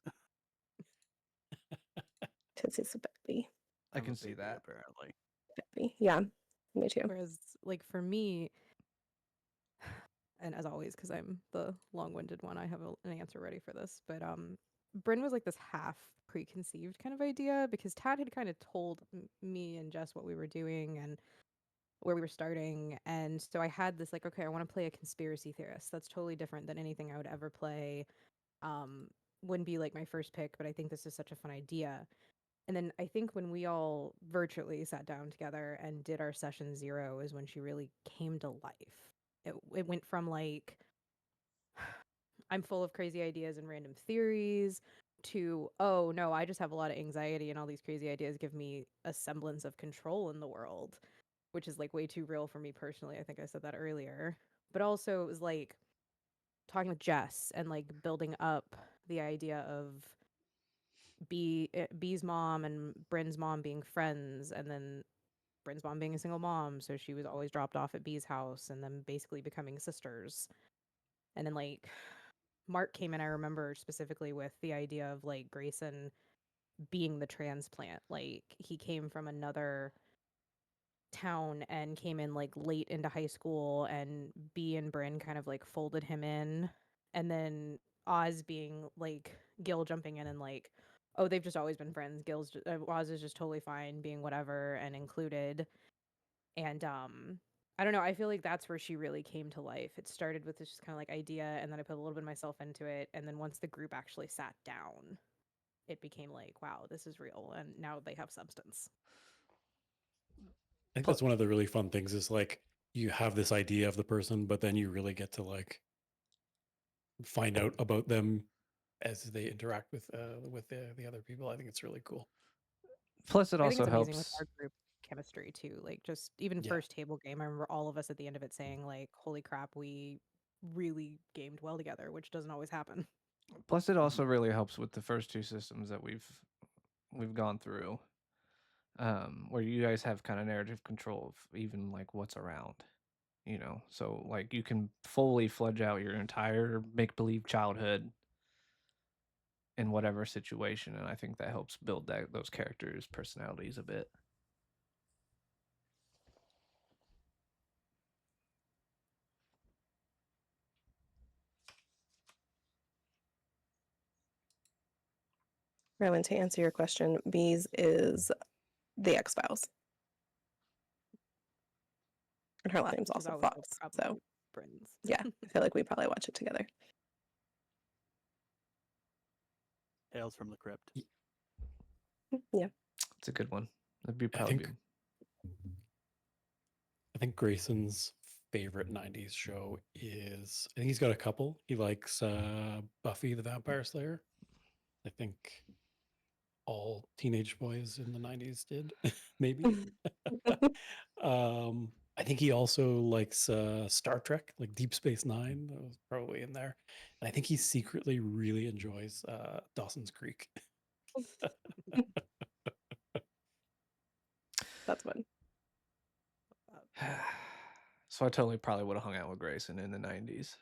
D: Tootsie's a baby.
G: I
C: I'm a
G: can see
C: baby,
G: that.
C: apparently.
D: Baby. Yeah, me too.
A: Whereas like for me, and as always, because I'm the long-winded one, I have an answer ready for this. But Bryn was like this half preconceived kind of idea because Tad had kind of told me and Jess what we were doing and where we were starting, and so I had this like, okay, I want to play a conspiracy theorist. That's totally different than anything I would ever play. Um, wouldn't be like my first pick, but I think this is such a fun idea. And then I think when we all virtually sat down together and did our session 0 is when she really came to life. It went from like I'm full of crazy ideas and random theories to, oh no, I just have a lot of anxiety and all these crazy ideas give me a semblance of control in the world, which is like way too real for me personally. I think I said that earlier. But also it was like talking with Jess and like building up the idea of B's mom and Bryn's mom being friends, and then Bryn's mom being a single mom, so she was always dropped off at B's house, and then basically becoming sisters. And then like Mark came in, I remember specifically with the idea of like Grayson being the transplant. Like he came from another town and came in like late into high school, and B and Bryn kind of like folded him in, and then Oz being like Gil jumping in and like, oh, they've just always been friends. Oz is just totally fine being whatever and included. And I don't know, I feel like that's where she really came to life. It started with this just kind of like idea, and then I put a little bit of myself into it, and then once the group actually sat down, it became like, wow, this is real, and now they have substance.
F: I think that's one of the really fun things is like you have this idea of the person, but then you really get to like find out about them as they interact with the other people. I think it's really cool.
G: Plus, it
A: I think
G: also
A: it's amazing with
G: helps.
A: our group chemistry too. Like just even
F: Yeah.
A: first table game, I remember all of us at the end of it saying like, holy crap, we really gamed well together, which doesn't always happen.
G: Plus, it also really helps with the first two systems that we've gone through, where you guys have kind of narrative control of even like what's around, you know. So like you can fully fledge out your entire make believe childhood in whatever situation, and I think that helps build those characters' personalities a bit.
D: Rowan, to answer your question, Bees is the ex-spouse. And her last name's
A: Which is
D: also
A: always
D: Fox.
A: a problem
D: So
A: with Bryn's.
D: yeah, I feel like we probably watch it together.
C: Tales from the Crypt.
D: Yeah.
G: It's a good one. That'd be probably good.
F: I think Grayson's favorite 90s show is, I think he's got a couple. He likes Buffy the Vampire Slayer. I think all teenage boys in the 90s did, maybe. I think he also likes Star Trek, like Deep Space Nine. That was probably in there. And I think he secretly really enjoys Dawson's Creek.
D: That's fun.
G: So I totally probably would have hung out with Grayson in the 90s.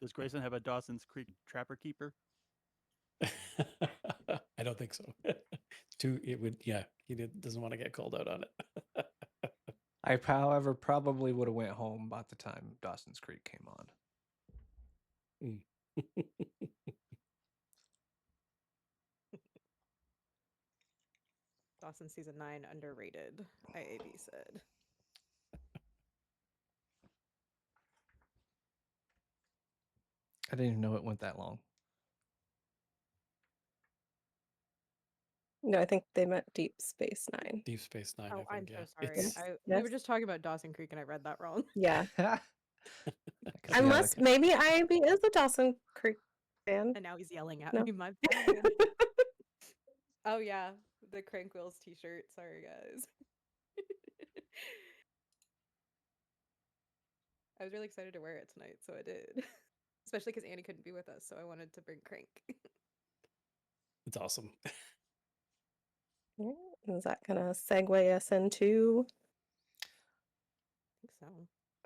C: Does Grayson have a Dawson's Creek Trapper Keeper?
F: I don't think so. He doesn't want to get called out on it.
G: I, however, probably would have went home about the time Dawson's Creek came on.
A: Dawson season 9 underrated, IAB said.
G: I didn't even know it went that long.
D: No, I think they meant Deep Space Nine.
F: Deep Space Nine.
A: Oh,
F: I think,
A: I'm so sorry. We were
D: Yes.
A: just talking about Dawson Creek and I read that wrong.
D: Yeah.
G: Yeah,
D: Unless maybe IAB is a Dawson Creek fan.
A: And now he's yelling at
D: No.
A: me. My bad. Oh yeah, the Crank Wheels t-shirt. Sorry guys. I was really excited to wear it tonight, so I did. Especially because Annie couldn't be with us, so I wanted to bring Crank.
F: It's awesome.
D: Yeah, is that gonna segue us into?
A: I think so.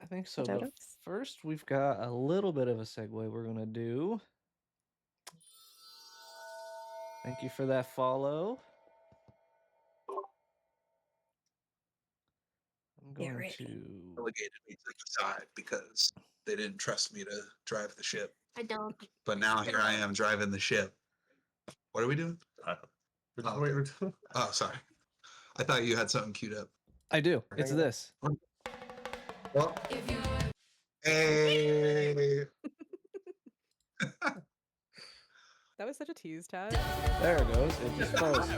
G: I think so.
D: Potatoes?
G: But first, we've got a little bit of a segue we're going to do. Thank you for that follow. I'm
D: Get
G: going
D: ready.
G: to...
H: Relegated me to the side because they didn't trust me to drive the ship.
E: I don't.
H: But now here I am driving the ship. What are we doing? Oh, sorry. I thought you had something queued up.
G: I do. It's this.
H: Well, hey.
A: That was such a tease, Tad.
G: There it goes. It just froze.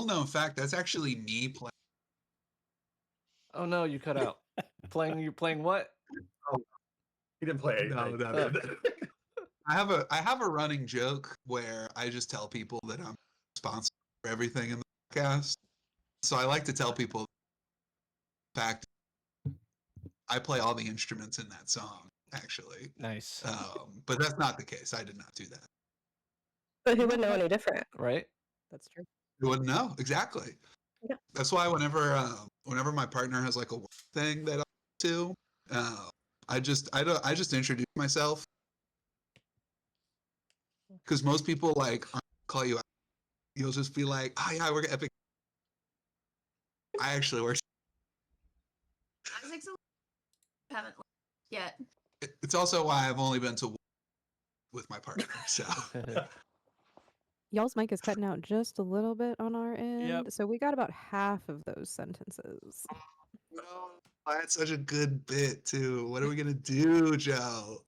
H: known fact, that's actually me playing.
G: Oh no, you cut out. You're playing what?
I: He didn't play
H: No,
I: anything.
H: no, no. I have a running joke where I just tell people that I'm responsible for everything in the podcast. So I like to tell people, in fact, I play all the instruments in that song, actually.
G: Nice.
H: But that's not the case. I did not do that.
D: But who would know any different?
G: Right?
A: That's true.
H: You wouldn't know exactly.
D: Yeah.
H: That's why whenever my partner has like a thing that I do, I just introduce myself, because most people like aren't call you out. You'll just be like, oh yeah, we're epic. I actually work.
E: Isaac's haven't yet.
H: It's also why I've only been to with my partner. So
A: Y'all's mic is cutting out just a little bit on our end, so we got about half of those sentences.
H: no, that's such a good bit too. What are we gonna do, Joe?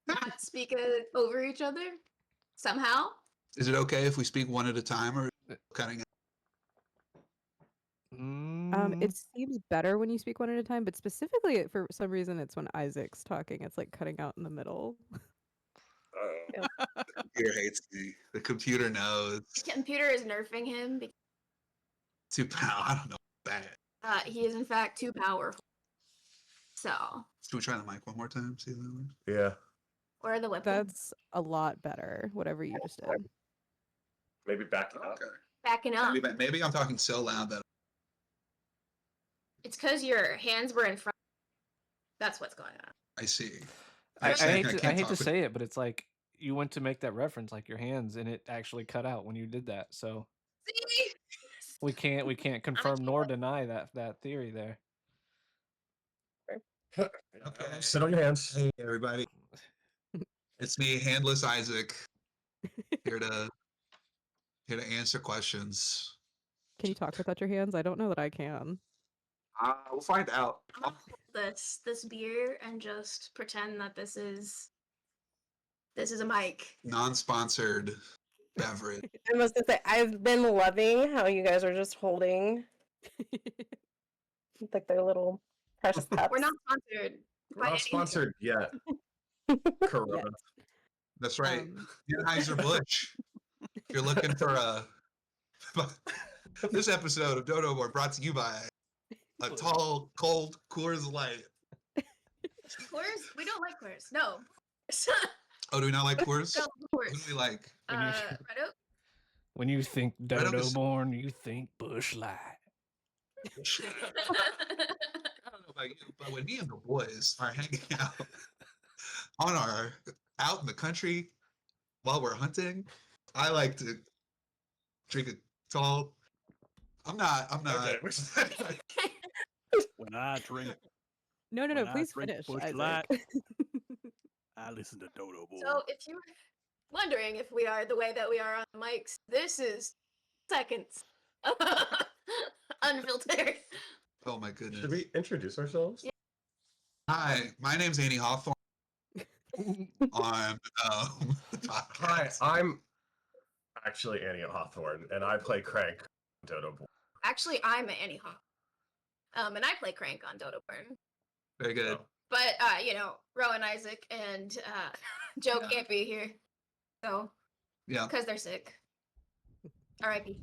E: Not speak over each other somehow.
H: Is it okay if we speak one at a time, or cutting?
A: It seems better when you speak one at a time, but specifically for some reason it's when Isaac's talking, it's like cutting out in the middle.
H: The computer hates me. The computer knows.
E: The computer is nerfing him because
H: Too powerful. I don't know that.
E: he is in fact too powerful. So.
H: Should we try the mic one more time? See that one?
I: Yeah.
E: Or the weapon.
A: That's a lot better, whatever you just did.
I: Maybe back it up.
H: Okay.
E: Backing up.
H: Maybe I'm talking so loud that
E: It's because your hands were in front. That's what's going on.
H: I see.
G: I
H: Actually,
G: hate
H: can't
G: to
H: talk with-
G: say it, but it's like you went to make that reference, like your hands, and it actually cut out when you did that. So
E: See?
G: we can't confirm nor deny that theory there.
H: Okay.
I: Sit on your hands.
H: Hey everybody, it's me, Handless Isaac, here to answer questions.
A: Can you talk without your hands? I don't know that I can.
H: We'll find out.
E: I'm gonna hold this beer and just pretend that this is a mic.
H: Non-sponsored beverage.
D: I must say, I've been loving how you guys are just holding like their little precious cups.
E: We're not sponsored.
I: We're not sponsored yet. Corona.
H: That's right.
A: Um,
H: Anheuser-Busch. If you're looking for this episode of Dodoborne brought to you by a tall, cold Coors Light.
E: Coors? We don't like Coors. No.
H: Oh, do we not like Coors?
E: Don't like
H: What
E: Coors.
H: do we like?
E: Red Oak?
G: When you think
H: Right on the s-
G: Dodoborne, you think Bush Light.
H: I don't know about you, but when me and the boys are hanging out out in the country while we're hunting, I like to drink a tall. I'm not.
I: Okay.
C: When I drink,
A: no,
C: when I
A: please
C: drink
A: finish,
C: Busch
A: Isaac.
C: Light, I listen to Dodoborne.
E: So if you were wondering if we are the way that we are on the mics, this is seconds. Unfiltered.
H: Oh my goodness.
I: Should we introduce ourselves?
E: Yeah.
H: Hi, my name's Annie Hawthorne. On the podcast.
I: Hi, I'm actually Annie Hawthorne, and I play Crank on Dodoborne.
E: Actually, I'm Annie Hawk. And I play Crank on Dodoborne.
H: Very good.
E: But Rowan, Isaac, and Joe
H: Yeah.
E: can't be here. So
H: Yeah.
E: because they're sick. R.I.P.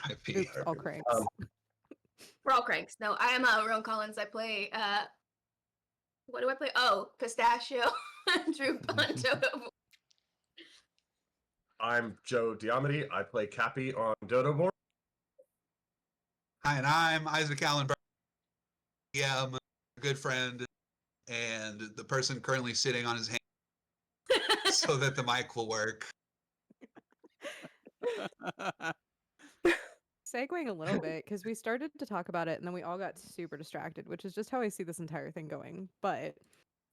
H: RIP.
A: Oops, all cranks.
E: We're all cranks. No, I am Rowan Collins. I play what do I play? Oh, Pistachio Droop on Dodoborne.
I: I'm Joe Diamity. I play Cappy on Dodoborne.
H: Hi, and I'm Isaac Allen. Yeah, I'm a good friend and the person currently sitting on his hand so that the mic will work.
A: Segueing a little bit, because we started to talk about it and then we all got super distracted, which is just how I see this entire thing going. But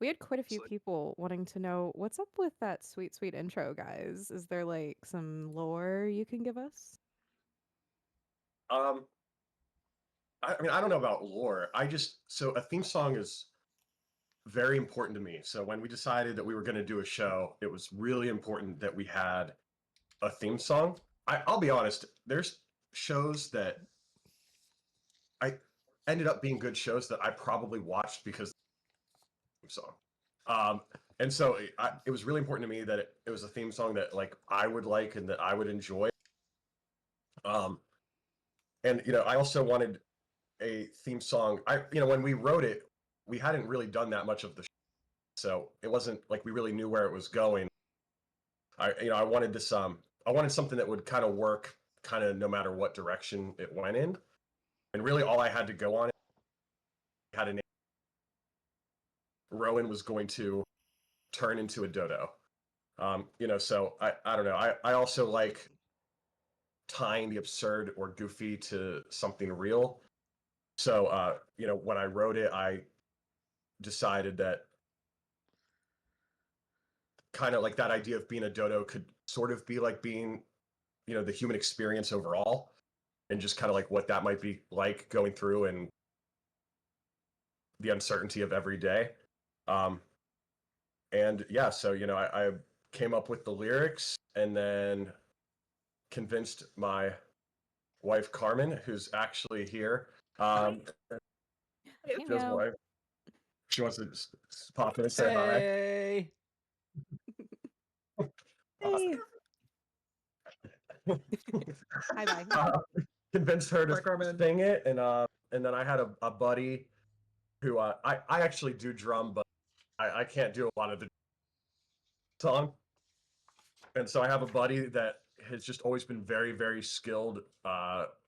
A: we had quite a few people wanting to know what's up with that sweet, sweet intro, guys. Is there like some lore you can give us?
I: I mean, I don't know about lore. So a theme song is very important to me. So when we decided that we were going to do a show, it was really important that we had a theme song. I'll be honest. There's shows that I ended up being good shows that I probably watched because of the theme song. And so it was really important to me that it was a theme song that like I would like and that I would enjoy. And I also wanted a theme song. When we wrote it, we hadn't really done that much of the show, so it wasn't like we really knew where it was going. I wanted this I wanted something that would kind of work kind of no matter what direction it went in. And really all I had to go on it had a name. Rowan was going to turn into a dodo. So I don't know. I also like tying the absurd or goofy to something real. So when I wrote it, I decided that kind of like that idea of being a dodo could sort of be like being, the human experience overall, and just kind of like what that might be like going through and the uncertainty of every day. And yeah, so I came up with the lyrics and then convinced my wife Carmen, who's actually here. Joe's wife. She wants to just pop in and say hi.
G: Hey.
D: Hey.
A: Hi, bye.
I: Convinced her
G: Bye,
I: to
G: Carmen.
I: sing it, and then I had a buddy who I actually do drum, but I can't do a lot of the song. And so I have a buddy that has just always been very, very skilled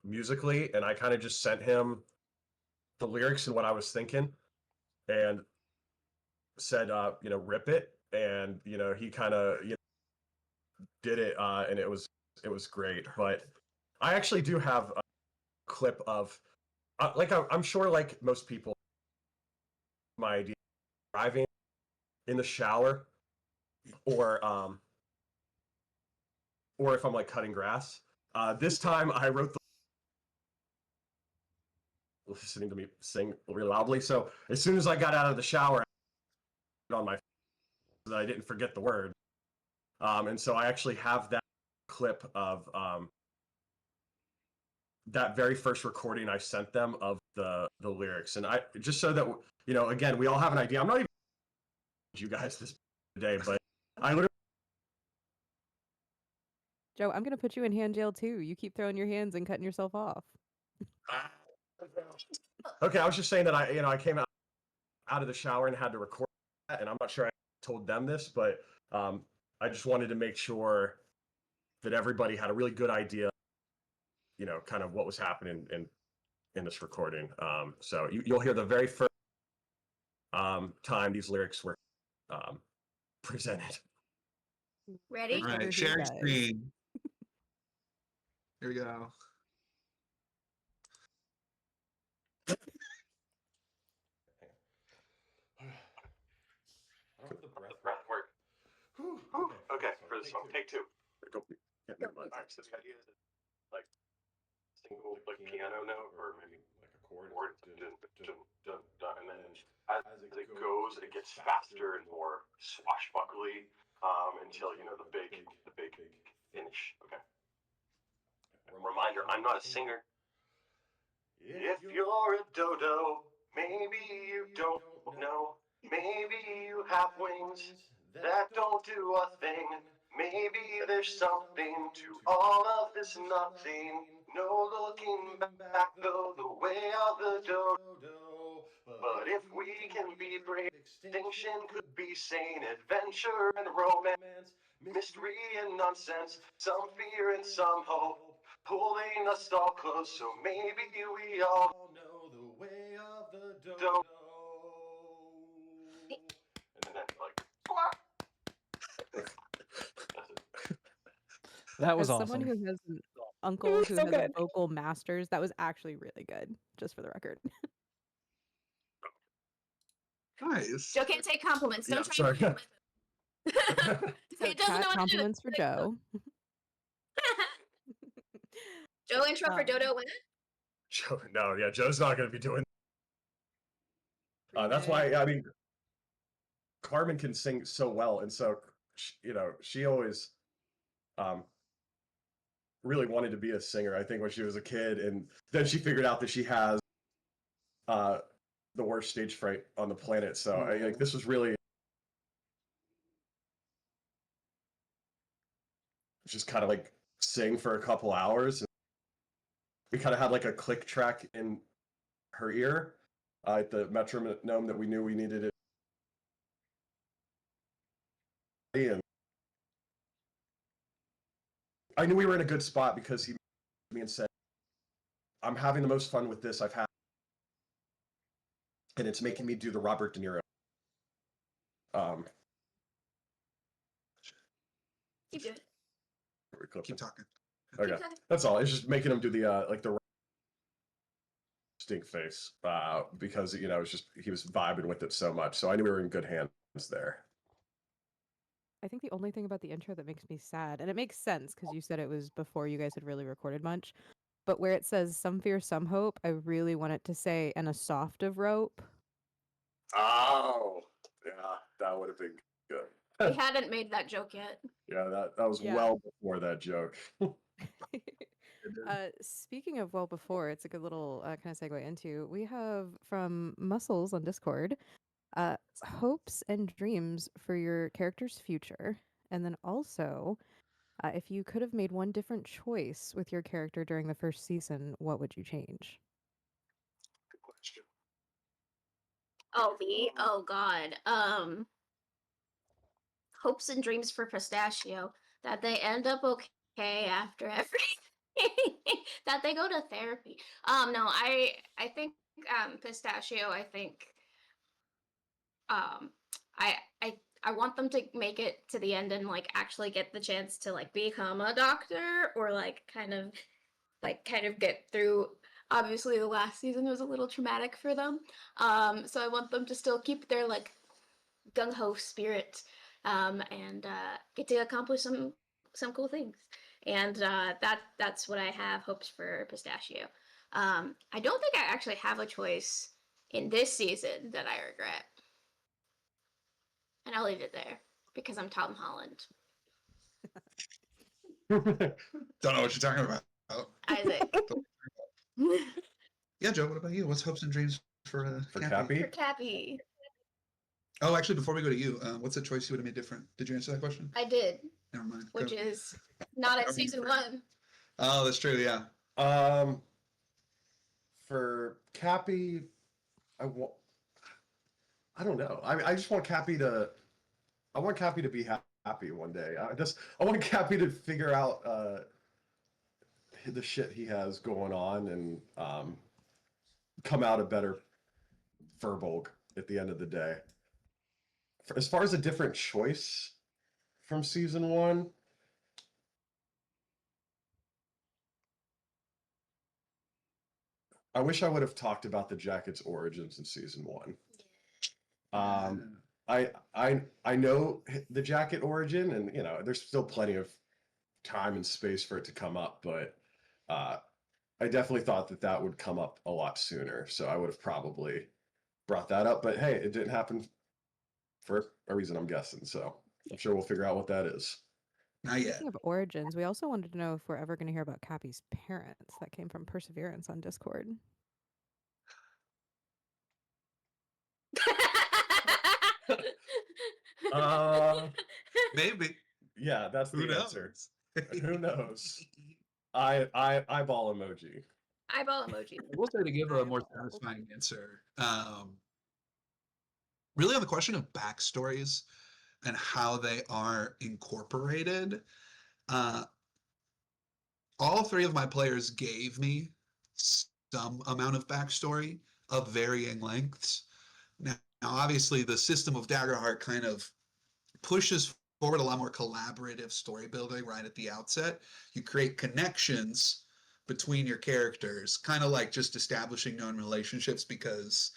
I: musically, and I kind of just sent him the lyrics and what I was thinking, and said, rip it, and he kind of did it, and it was great. But I actually do have a clip of, I'm sure, like most people, my idea driving in the shower, or if I'm like cutting grass. This time I wrote listening to me sing really loudly. So as soon as I got out of the shower, I on my so that I didn't forget the word. And so I actually have that clip of that very first recording I sent them of the lyrics, and I just so that again, we all have an idea. I'm not even you guys this today, but I literally.
A: Joe, I'm gonna put you in hand jail too. You keep throwing your hands and cutting yourself off.
I: Okay, I was just saying that I came out of the shower and had to record that, and I'm not sure I told them this, but I just wanted to make sure that everybody had a really good idea, kind of what was happening in this recording. So you'll hear the very first time these lyrics were presented.
E: Ready?
H: All right,
A: Here,
H: share
A: guys.
H: screen. Here we go.
I: Breath work. Okay, for this one, take two. All right, so the idea is like single like piano note or maybe like a chord, dun, dun, dun, dun, and then as it goes, it gets faster and more swashbuckly until the big finish. Okay. Reminder: I'm not a singer. If you're a dodo, maybe you don't know. Maybe you have wings that don't do a thing. Maybe there's something to all of this nothing. No looking back though, the way of the dodo. But if we can be brave, extinction could be sane. Adventure and romance, mystery and nonsense. Some fear and some hope, pulling us all close, so maybe we all know the way of the dodo. And then like squawk.
G: That was
A: As someone
G: awesome.
A: who has an uncle who
D: so
A: has
D: good.
A: a vocal master's, that was actually really good, just for the record.
H: Nice.
E: Joe can't take compliments.
I: Yeah,
E: Don't try
I: sorry.
E: to
A: So
E: It doesn't know
A: chat
E: what to do.
A: compliments for Joe.
E: Joe intro for Dodo win.
I: Joe's not going to be doing. That's why Carmen can sing so well, and so she always really wanted to be a singer, I think, when she was a kid, and then she figured out that she has the worst stage fright on the planet. So like this was really just kind of like sing for a couple hours. And we kind of had like a click track in her ear at the metronome that we knew we needed it. And I knew we were in a good spot because he met me and said, I'm having the most fun with this I've had. And it's making me do the Robert De Niro.
E: Keep doing it.
H: Keep talking.
I: Okay,
E: Keep talking.
I: that's all. It's just making him do the like the stink face because it's just he was vibing with it so much. So I knew we were in good hands there.
A: I think the only thing about the intro that makes me sad, and it makes sense because you said it was before you guys had really recorded much, but where it says some fear, some hope, I really want it to say, and a soft of rope.
I: Oh, yeah, that would have been good.
E: We hadn't made that joke yet.
I: Yeah, that was
A: Yeah.
I: well before that joke.
A: Speaking of well before, it's a good little kind of segue into, we have from Muscles on Discord, hopes and dreams for your character's future. And then also, if you could have made one different choice with your character during the first season, what would you change?
H: Good question.
E: Oh God. Hopes and dreams for Pistachio that they end up okay after everything. That they go to therapy. No, I think Pistachio. I think um, I want them to make it to the end and like actually get the chance to like become a doctor or like kind of get through. Obviously, the last season was a little traumatic for them. So I want them to still keep their like gung ho spirit and get to accomplish some cool things. And that's what I have hopes for Pistachio. I don't think I actually have a choice in this season that I regret. And I'll leave it there because I'm Tom Holland.
H: Don't know what you're talking about.
E: Isaac.
H: Yeah, Joe, what about you? What's hopes and dreams for
I: Cappy?
E: For Cappy.
H: Oh, actually, before we go to you, what's a choice you would have made different? Did you answer that question?
E: I did.
H: Never mind.
E: Which
H: Go.
E: is not at season 1.
H: Oh, that's true. Yeah.
I: For Cappy, I don't know. I just want Cappy to. I want Cappy to be happy one day. I want Cappy to figure out the shit he has going on and come out a better Furbolg at the end of the day. As far as a different choice from season 1, I wish I would have talked about the jacket's origins in season 1. I know the jacket origin, and there's still plenty of time and space for it to come up, but I definitely thought that would come up a lot sooner. So I would have probably brought that up. But hey, it didn't happen for a reason, I'm guessing. So I'm sure we'll figure out what that is.
H: Not yet.
A: Speaking of origins, we also wanted to know if we're ever going to hear about Cappy's parents. That came from Perseverance on Discord.
H: Maybe.
I: Yeah, that's the
H: Who
I: answer.
H: knows?
I: Who knows? I eyeball emoji.
E: Eyeball emoji.
H: I will say, to give a more satisfying answer, really on the question of backstories and how they are incorporated, all 3 of my players gave me some amount of backstory of varying lengths. Now obviously, the system of Daggerheart kind of pushes forward a lot more collaborative story building right at the outset. You create connections between your characters, kind of like just establishing known relationships, because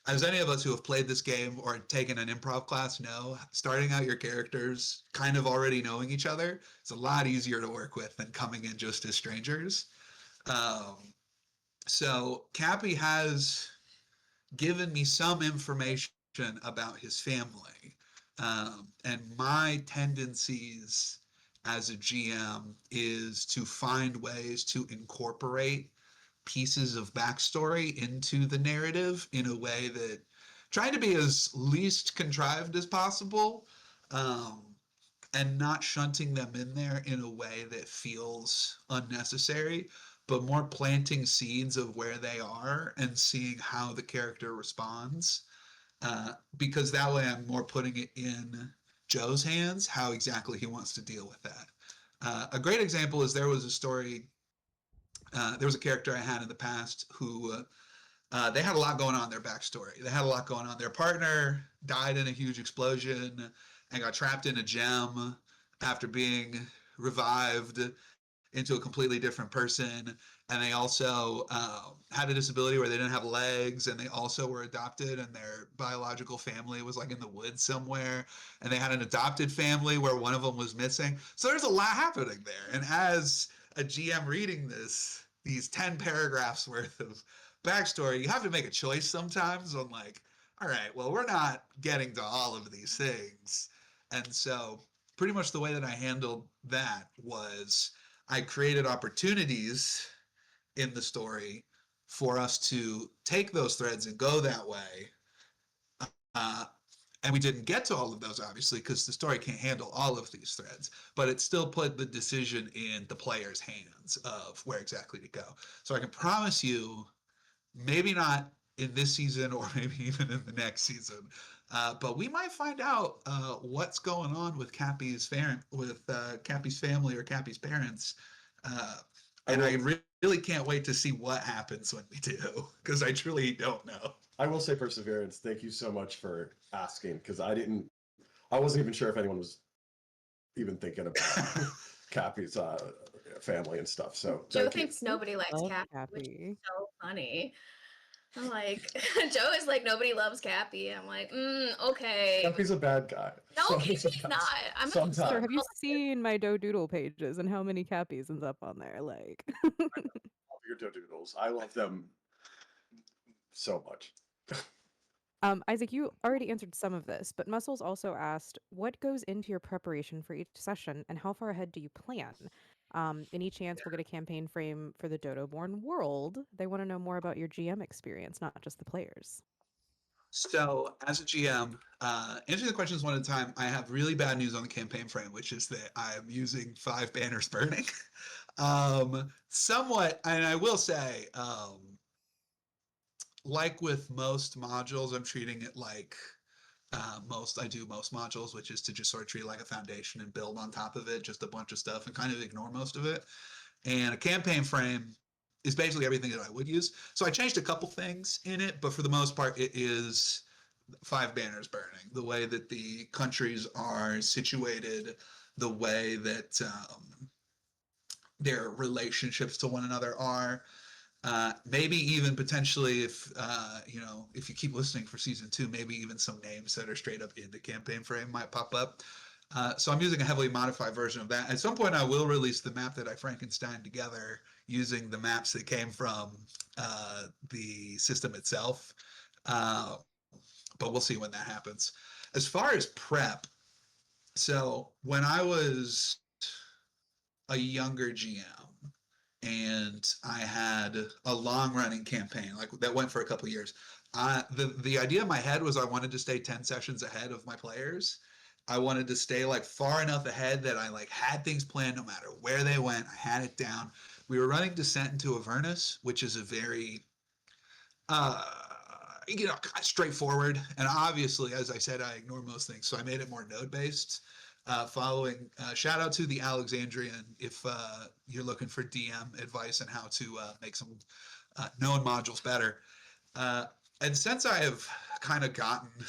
H: as any of us who have played this game or taken an improv class know, starting out your characters kind of already knowing each other is a lot easier to work with than coming in just as strangers. So Cappy has given me some information about his family and my tendencies as a GM is to find ways to incorporate pieces of backstory into the narrative in a way that trying to be as least contrived as possible, and not shunting them in there in a way that feels unnecessary, but more planting seeds of where they are and seeing how the character responds. Because that way I'm more putting it in Joe's hands, how exactly he wants to deal with that. A great example is there was a story, there was a character I had in the past who they had a lot going on in their backstory. They had a lot going on. Their partner died in a huge explosion and got trapped in a gem after being revived into a completely different person. And they also had a disability where they didn't have legs, and they also were adopted, and their biological family was like in the woods somewhere. And they had an adopted family where one of them was missing. So there's a lot happening there. And as a GM reading this, these 10 paragraphs worth of backstory, you have to make a choice sometimes on like, all right, well, we're not getting to all of these things. And so pretty much the way that I handled that was I created opportunities in the story for us to take those threads and go that way. And we didn't get to all of those, obviously, because the story can't handle all of these threads, but it still put the decision in the player's hands of where exactly to go. So I can promise you, maybe not in this season or maybe even in the next season, but we might find out what's going on with Cappy's family or Cappy's parents. And I really can't wait to see what happens when we do, because I truly don't know.
I: I will say, Perseverance, thank you so much for asking, because I wasn't even sure if anyone was even thinking about Cappy's family and stuff. So
J: Joe thinks nobody likes
A: Love
J: Cappy, which is
A: Cappy.
J: so funny. I'm like, Joe is like, nobody loves Cappy. I'm like, okay.
I: Cappy's a bad guy.
J: No, he's not. I'm
I: Sometimes.
A: Sir, have you seen my Doodle pages and how many Cappies ends up on there? Like,
I: Your Doodles. I love them so much.
A: Isaac, you already answered some of this, but Muscles also asked, what goes into your preparation for each session and how far ahead do you plan? Any chance we'll get a campaign frame for the Dodoborne world? They want to know more about your GM experience, not just the players.
H: So as a GM, answering the questions one at a time, I have really bad news on the campaign frame, which is that I'm using 5 banners burning. Somewhat, and I will say, like with most modules, I'm treating it like most modules, which is to just sort of treat it like a foundation and build on top of it, just a bunch of stuff and kind of ignore most of it. And a campaign frame is basically everything that I would use. So I changed a couple things in it, but for the most part, it is 5 banners burning. The way that the countries are situated, the way that their relationships to one another are. Maybe even potentially, if if you keep listening for season 2, maybe even some names that are straight up in the campaign frame might pop up. So I'm using a heavily modified version of that. At some point, I will release the map that I Frankenstein together using the maps that came from the system itself. But we'll see when that happens. As far as prep, so when I was a younger GM, and I had a long-running campaign like that went for a couple of years. The idea in my head was I wanted to stay 10 sessions ahead of my players. I wanted to stay like far enough ahead that I like had things planned no matter where they went. I had it down. We were running Descent into Avernus, which is a very straightforward. And obviously, as I said, I ignore most things, so I made it more node-based. Following shout out to the Alexandrian if you're looking for DM advice on how to make some known modules better. And since I have kind of gotten a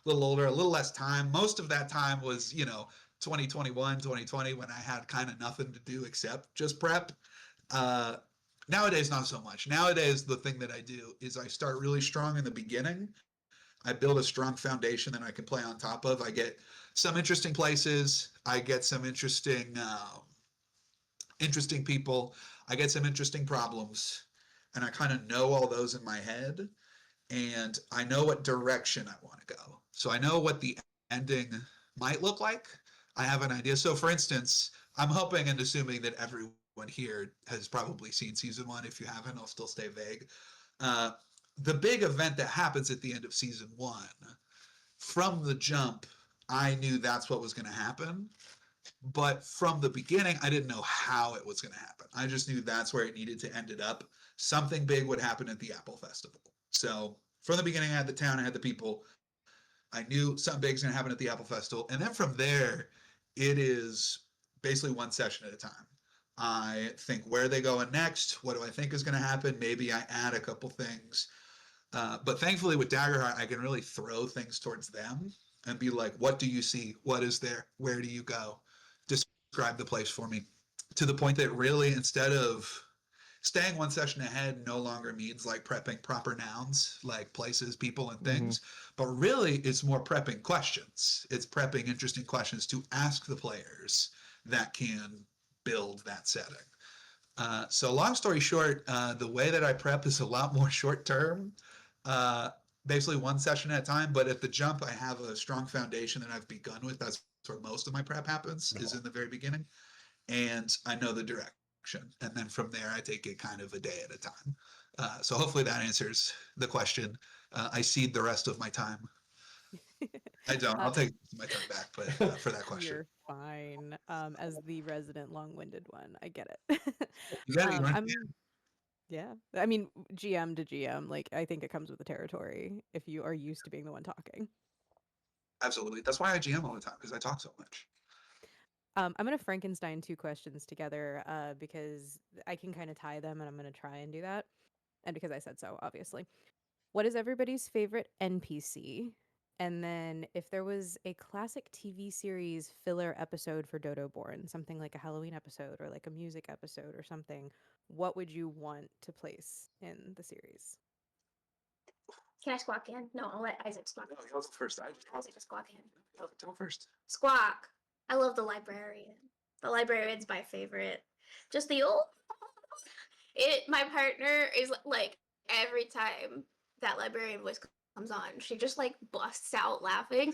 H: little older, a little less time, most of that time was 2021, 2020 when I had kind of nothing to do except just prep. Nowadays, not so much. Nowadays, the thing that I do is I start really strong in the beginning. I build a strong foundation that I can play on top of. I get some interesting places. I get some interesting people. I get some interesting problems. And I kind of know all those in my head. And I know what direction I want to go. So I know what the ending might look like. I have an idea. So for instance, I'm hoping and assuming that everyone here has probably seen season 1. If you haven't, I'll still stay vague. The big event that happens at the end of season 1, from the jump, I knew that's what was going to happen. But from the beginning, I didn't know how it was going to happen. I just knew that's where it needed to end it up. Something big would happen at the Apple Festival. So from the beginning, I had the town, I had the people. I knew something big is going to happen at the Apple Festival. And then from there, it is basically one session at a time. I think where are they going next? What do I think is going to happen? Maybe I add a couple things. But thankfully with Daggerheart, I can really throw things towards them and be like, what do you see? What is there? Where do you go? Describe the place for me. To the point that really, instead of staying one session ahead, no longer means like prepping proper nouns, like places, people, and things, but really it's more prepping questions. It's prepping interesting questions to ask the players that can build that setting. So long story short, the way that I prep is a lot more short term, basically one session at a time. But at the jump, I have a strong foundation that I've begun with. That's where most of my prep happens, is in the very beginning. And I know the direction. And then from there, I take it kind of a day at a time. So hopefully that answers the question. I cede the rest of my time. I don't. I'll take my time back, but for that question.
A: You're fine. As the resident long-winded one, I get it.
H: You got it.
A: Yeah. I mean, GM to GM, like I think it comes with the territory if you are used to being the one talking.
H: Absolutely. That's why I GM all the time, because I talk so much.
A: I'm gonna Frankenstein 2 questions together because I can kind of tie them, and I'm gonna try and do that, and because I said so, obviously. What is everybody's favorite NPC? And then if there was a classic TV series filler episode for Dodoborne, something like a Halloween episode or like a music episode or something, what would you want to place in the series?
J: Can I squawk in? No, I'll let Isaac squawk.
H: No, you'll go first.
J: Isaac to squawk in.
H: Go first.
J: Squawk. I love the librarian. The librarian's my favorite. Just the old. My partner is like every time that librarian voice comes on, she just like busts out laughing.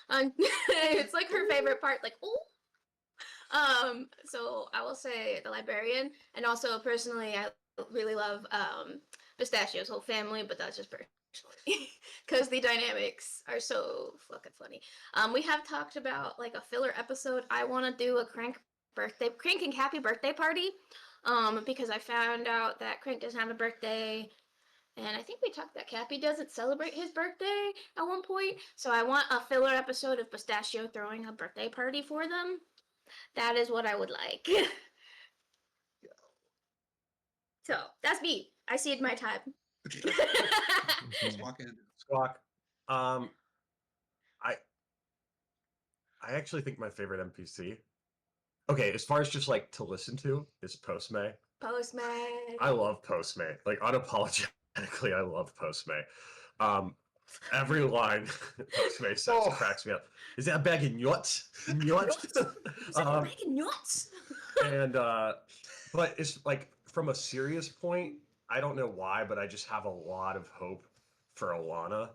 J: It's like her favorite part. Like, oh. So I will say the librarian, and also personally, I really love Pistachio's whole family, but that's just personally because the dynamics are so fucking funny. We have talked about like a filler episode. I want to do a Crank and happy birthday party, because I found out that Crank doesn't have a birthday, and I think we talked that Cappy doesn't celebrate his birthday at one point. So I want a filler episode of Pistachio throwing a birthday party for them. That is what I would like. So that's me. I cede my time.
H: Walk in.
I: Squawk. I actually think my favorite NPC. Okay, as far as just like to listen to, is Postmay.
J: Postmay.
I: I love Postmay. Like unapologetically, I love Postmay. Every line Postmay says cracks me up. Is that a bag of nuts? Nuts?
J: Is that a bag of nuts?
I: And but it's like from a serious point, I don't know why, but I just have a lot of hope for Alana.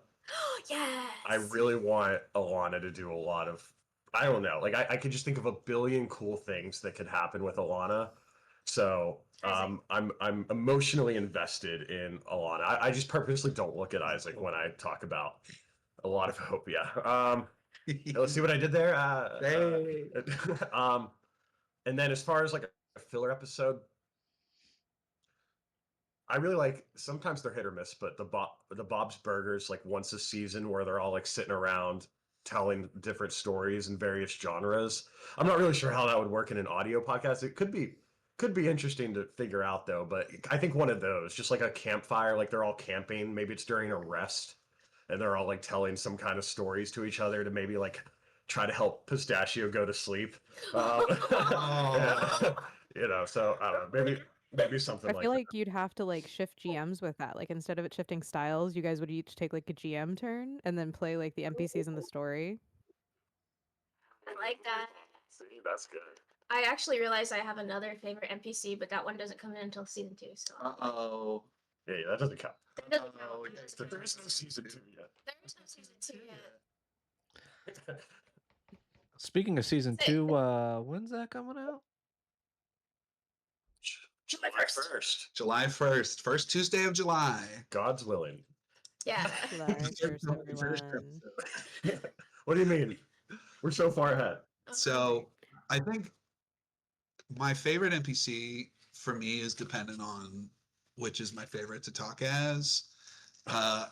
J: Yes.
I: I really want Alana to do a lot of, I don't know, like I could just think of a billion cool things that could happen with Alana. So I'm emotionally invested in Alana. I just purposely don't look at Isaac when I talk about a lot of hope. Yeah. Let's see what I did there. And then as far as like a filler episode, I really like, sometimes they're hit or miss, but the Bob's Burgers, like once a season, where they're all like sitting around telling different stories in various genres. I'm not really sure how that would work in an audio podcast. It could be interesting to figure out though, but I think one of those, just like a campfire, like they're all camping, maybe it's during a rest and they're all like telling some kind of stories to each other to maybe like try to help Pistachio go to sleep. Yeah. You know, so I don't know, maybe something like that.
A: I feel like you'd have to like shift GMs with that. Like instead of it shifting styles, you guys would each take like a GM turn and then play like the NPCs in the story.
J: I like that.
I: See, that's good.
J: I actually realized I have another favorite NPC, but that one doesn't come in until season 2. So.
H: Uh-oh.
I: Yeah, that doesn't count.
J: That doesn't count.
H: Oh,
J: That doesn't
I: There
J: count.
I: is no season 2 yet.
J: There is no season 2 yet.
G: Speaking of season 2, when's that coming out?
J: July 1st.
H: July 1st. First Tuesday of July.
I: God's willing.
J: Yeah.
A: July 1st,
H: First
A: everyone.
I: What do you mean? We're so far ahead.
H: So I think my favorite NPC for me is dependent on which is my favorite to talk as.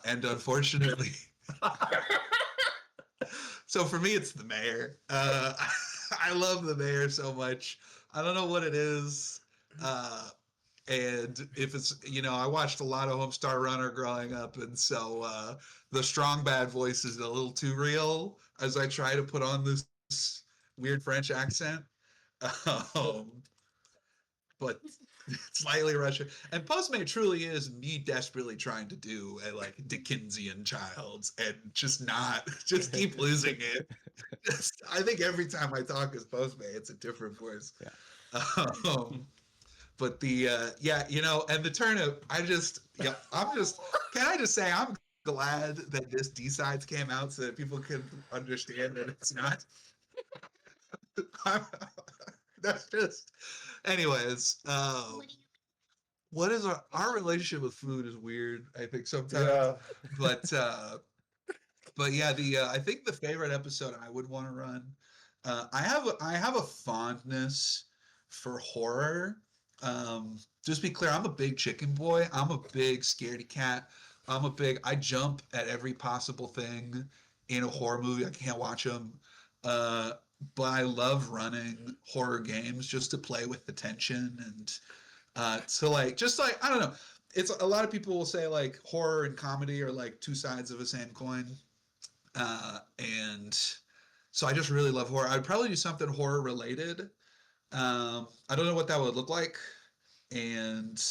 H: And unfortunately, so for me, it's the mayor. I love the mayor so much. I don't know what it is. And if it's, I watched a lot of Homestar Runner growing up. And so the strong bad voice is a little too real as I try to put on this weird French accent. But slightly Russian. And Postmate truly is me desperately trying to do a like Dickensian child and just keep losing it. I think every time I talk as Postmate, it's a different voice.
G: Yeah.
H: But the and the turnip, can I just say I'm glad that this D-Sides came out so that people can understand that it's not. That's just. Anyways, what is our relationship with food is weird, I think sometimes.
I: Yeah.
H: But yeah, I think the favorite episode I would want to run, I have a fondness for horror. Just be clear, I'm a big chicken boy. I'm a big scaredy cat. I jump at every possible thing in a horror movie. I can't watch them. But I love running horror games just to play with the tension and I don't know. It's a lot of people will say like horror and comedy are like two sides of the same coin. And so I just really love horror. I'd probably do something horror related. I don't know what that would look like. And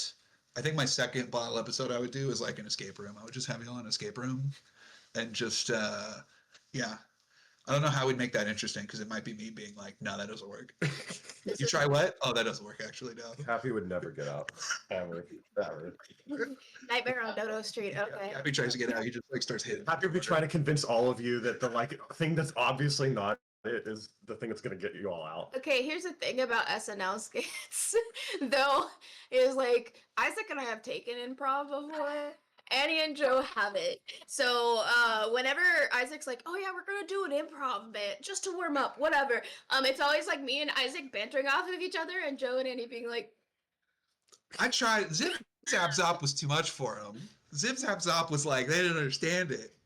H: I think my second bottle episode I would do is like an escape room. I would just have you all in an escape room and just yeah. I don't know how we'd make that interesting because it might be me being like, no, that doesn't work. You try what? Oh, that doesn't work actually, no.
I: Happy would never get out. Ever.
J: Nightmare on Dodo Street. Okay.
H: Happy tries to get out, he just like starts hitting.
I: Happy would be trying to convince all of you that the like thing that's obviously not it is the thing that's gonna get you all out.
J: Okay, here's the thing about SNL skits, though, is like Isaac and I have taken improv before. Annie and Joe haven't. So whenever Isaac's like, "Oh yeah, we're gonna do an improv bit just to warm up, whatever," it's always like me and Isaac bantering off of each other, and Joe and Annie being like,
H: I tried. Zip Zap Zop was too much for him. Zip Zap Zop was like they didn't understand it.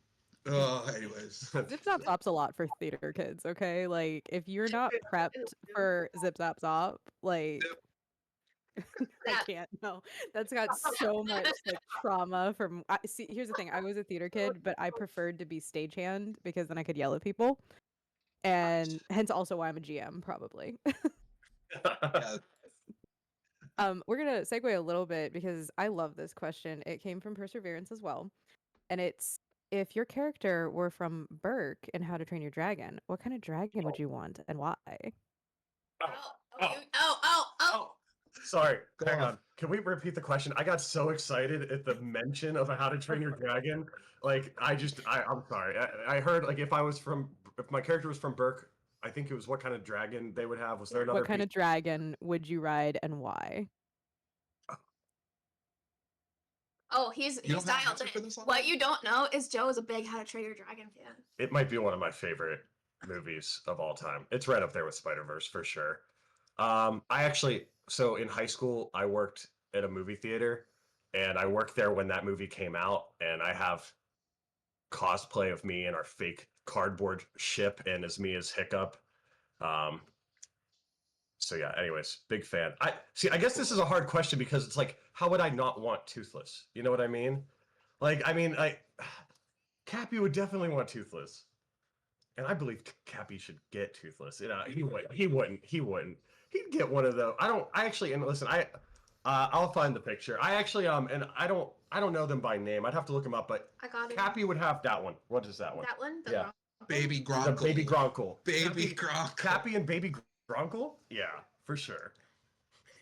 H: Oh, anyways.
A: Zip Zap Zop's a lot for theater kids, okay? Like, if you're not prepped for Zip Zap Zop, like, I can't. No, that's got so much like trauma from. See, here's the thing: I was a theater kid, but I preferred to be stagehand because then I could yell at people, and hence also why I'm a GM, probably. We're gonna segue a little bit because I love this question. It came from Perseverance as well, and it's if your character were from Burke in How to Train Your Dragon, what kind of dragon would you want and why?
J: oh.
I: Sorry, hang on. Can we repeat the question? I got so excited at the mention of How to Train Your Dragon. Like, I'm sorry. I heard like if my character was from Burke, I think it was what kind of dragon they would have. Was there another?
A: What kind of dragon would you ride and why?
J: Oh, he's dialed in. What you don't know is Joe is a big How to Train Your Dragon fan.
I: It might be one of my favorite movies of all time. It's right up there with Spider-Verse for sure. So in high school, I worked at a movie theater, and I worked there when that movie came out, and I have cosplay of me in our fake cardboard ship, and as me as Hiccup. So yeah, anyways, big fan. I guess this is a hard question because it's like, how would I not want Toothless? You know what I mean? Like, Cappy would definitely want Toothless. And I believe Cappy should get Toothless. You know, he wouldn't. He'd get one of those. I'll find the picture. I actually and I don't know them by name. I'd have to look them up, but
J: I got it.
I: Cappy would have that one. What is that one?
J: That one?
I: Yeah.
H: Baby Gronkle.
I: The Baby Gronkle.
H: Baby Gronkle.
I: Cappy and Baby Gronkle? Yeah, for sure.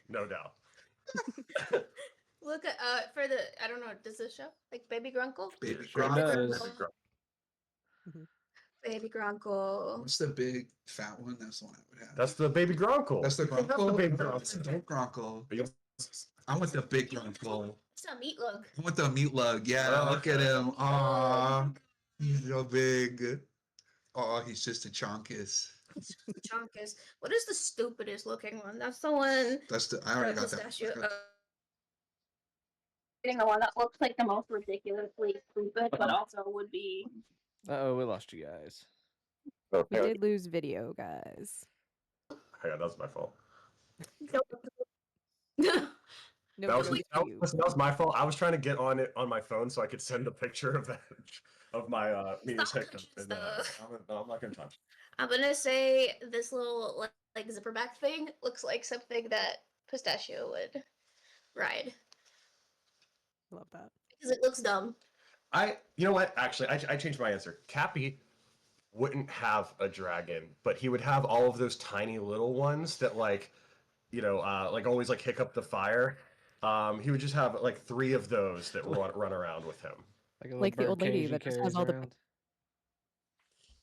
I: No doubt.
J: Look at for the I don't know, does this show? Like Baby Grunkle?
H: Baby
G: Sure
H: Gronkle.
G: does.
J: Baby Grunkle.
H: What's the big fat one? That's the one I would have.
I: That's the Baby Gronkle.
H: That's the
I: That's the
H: Gronkle.
I: Baby
H: That's the
I: Gronkle.
H: Gronkle.
I: You'll
H: I want the big rumple.
J: It's a meat lug.
H: I want the meat lug. Yeah,
I: Oh,
H: look at
I: okay.
H: him. Aw, he's so big. Oh, he's just a chonkus.
J: Chonkus. What is the stupidest looking one? That's the one.
H: That's the. I already got that.
J: Pistachio.
K: Getting the one that looks like the most ridiculously stupid, but also would be.
G: Uh-oh, we lost you guys.
I: Oh,
A: We
I: hang on.
A: did lose video, guys.
I: Hang on, that was my fault.
A: No,
I: That was,
A: it goes
I: that,
A: to you.
I: was, that was my fault. I was trying to get on it on my phone so I could send a picture of that of my music.
J: touching
I: And,
J: stuff.
I: I'm not gonna touch.
J: I'm gonna say this little like zipper back thing looks like something that Pistachio would ride
A: Love that.
J: because it looks dumb.
I: You know what? Actually, I changed my answer. Cappy wouldn't have a dragon, but he would have all of those tiny little ones that like always like hiccup the fire. He would just have like 3 of those that run around with him.
G: Like a little
A: Like the old
G: bird
A: lady
G: cage he
A: that just
G: carries
A: has all the
G: around.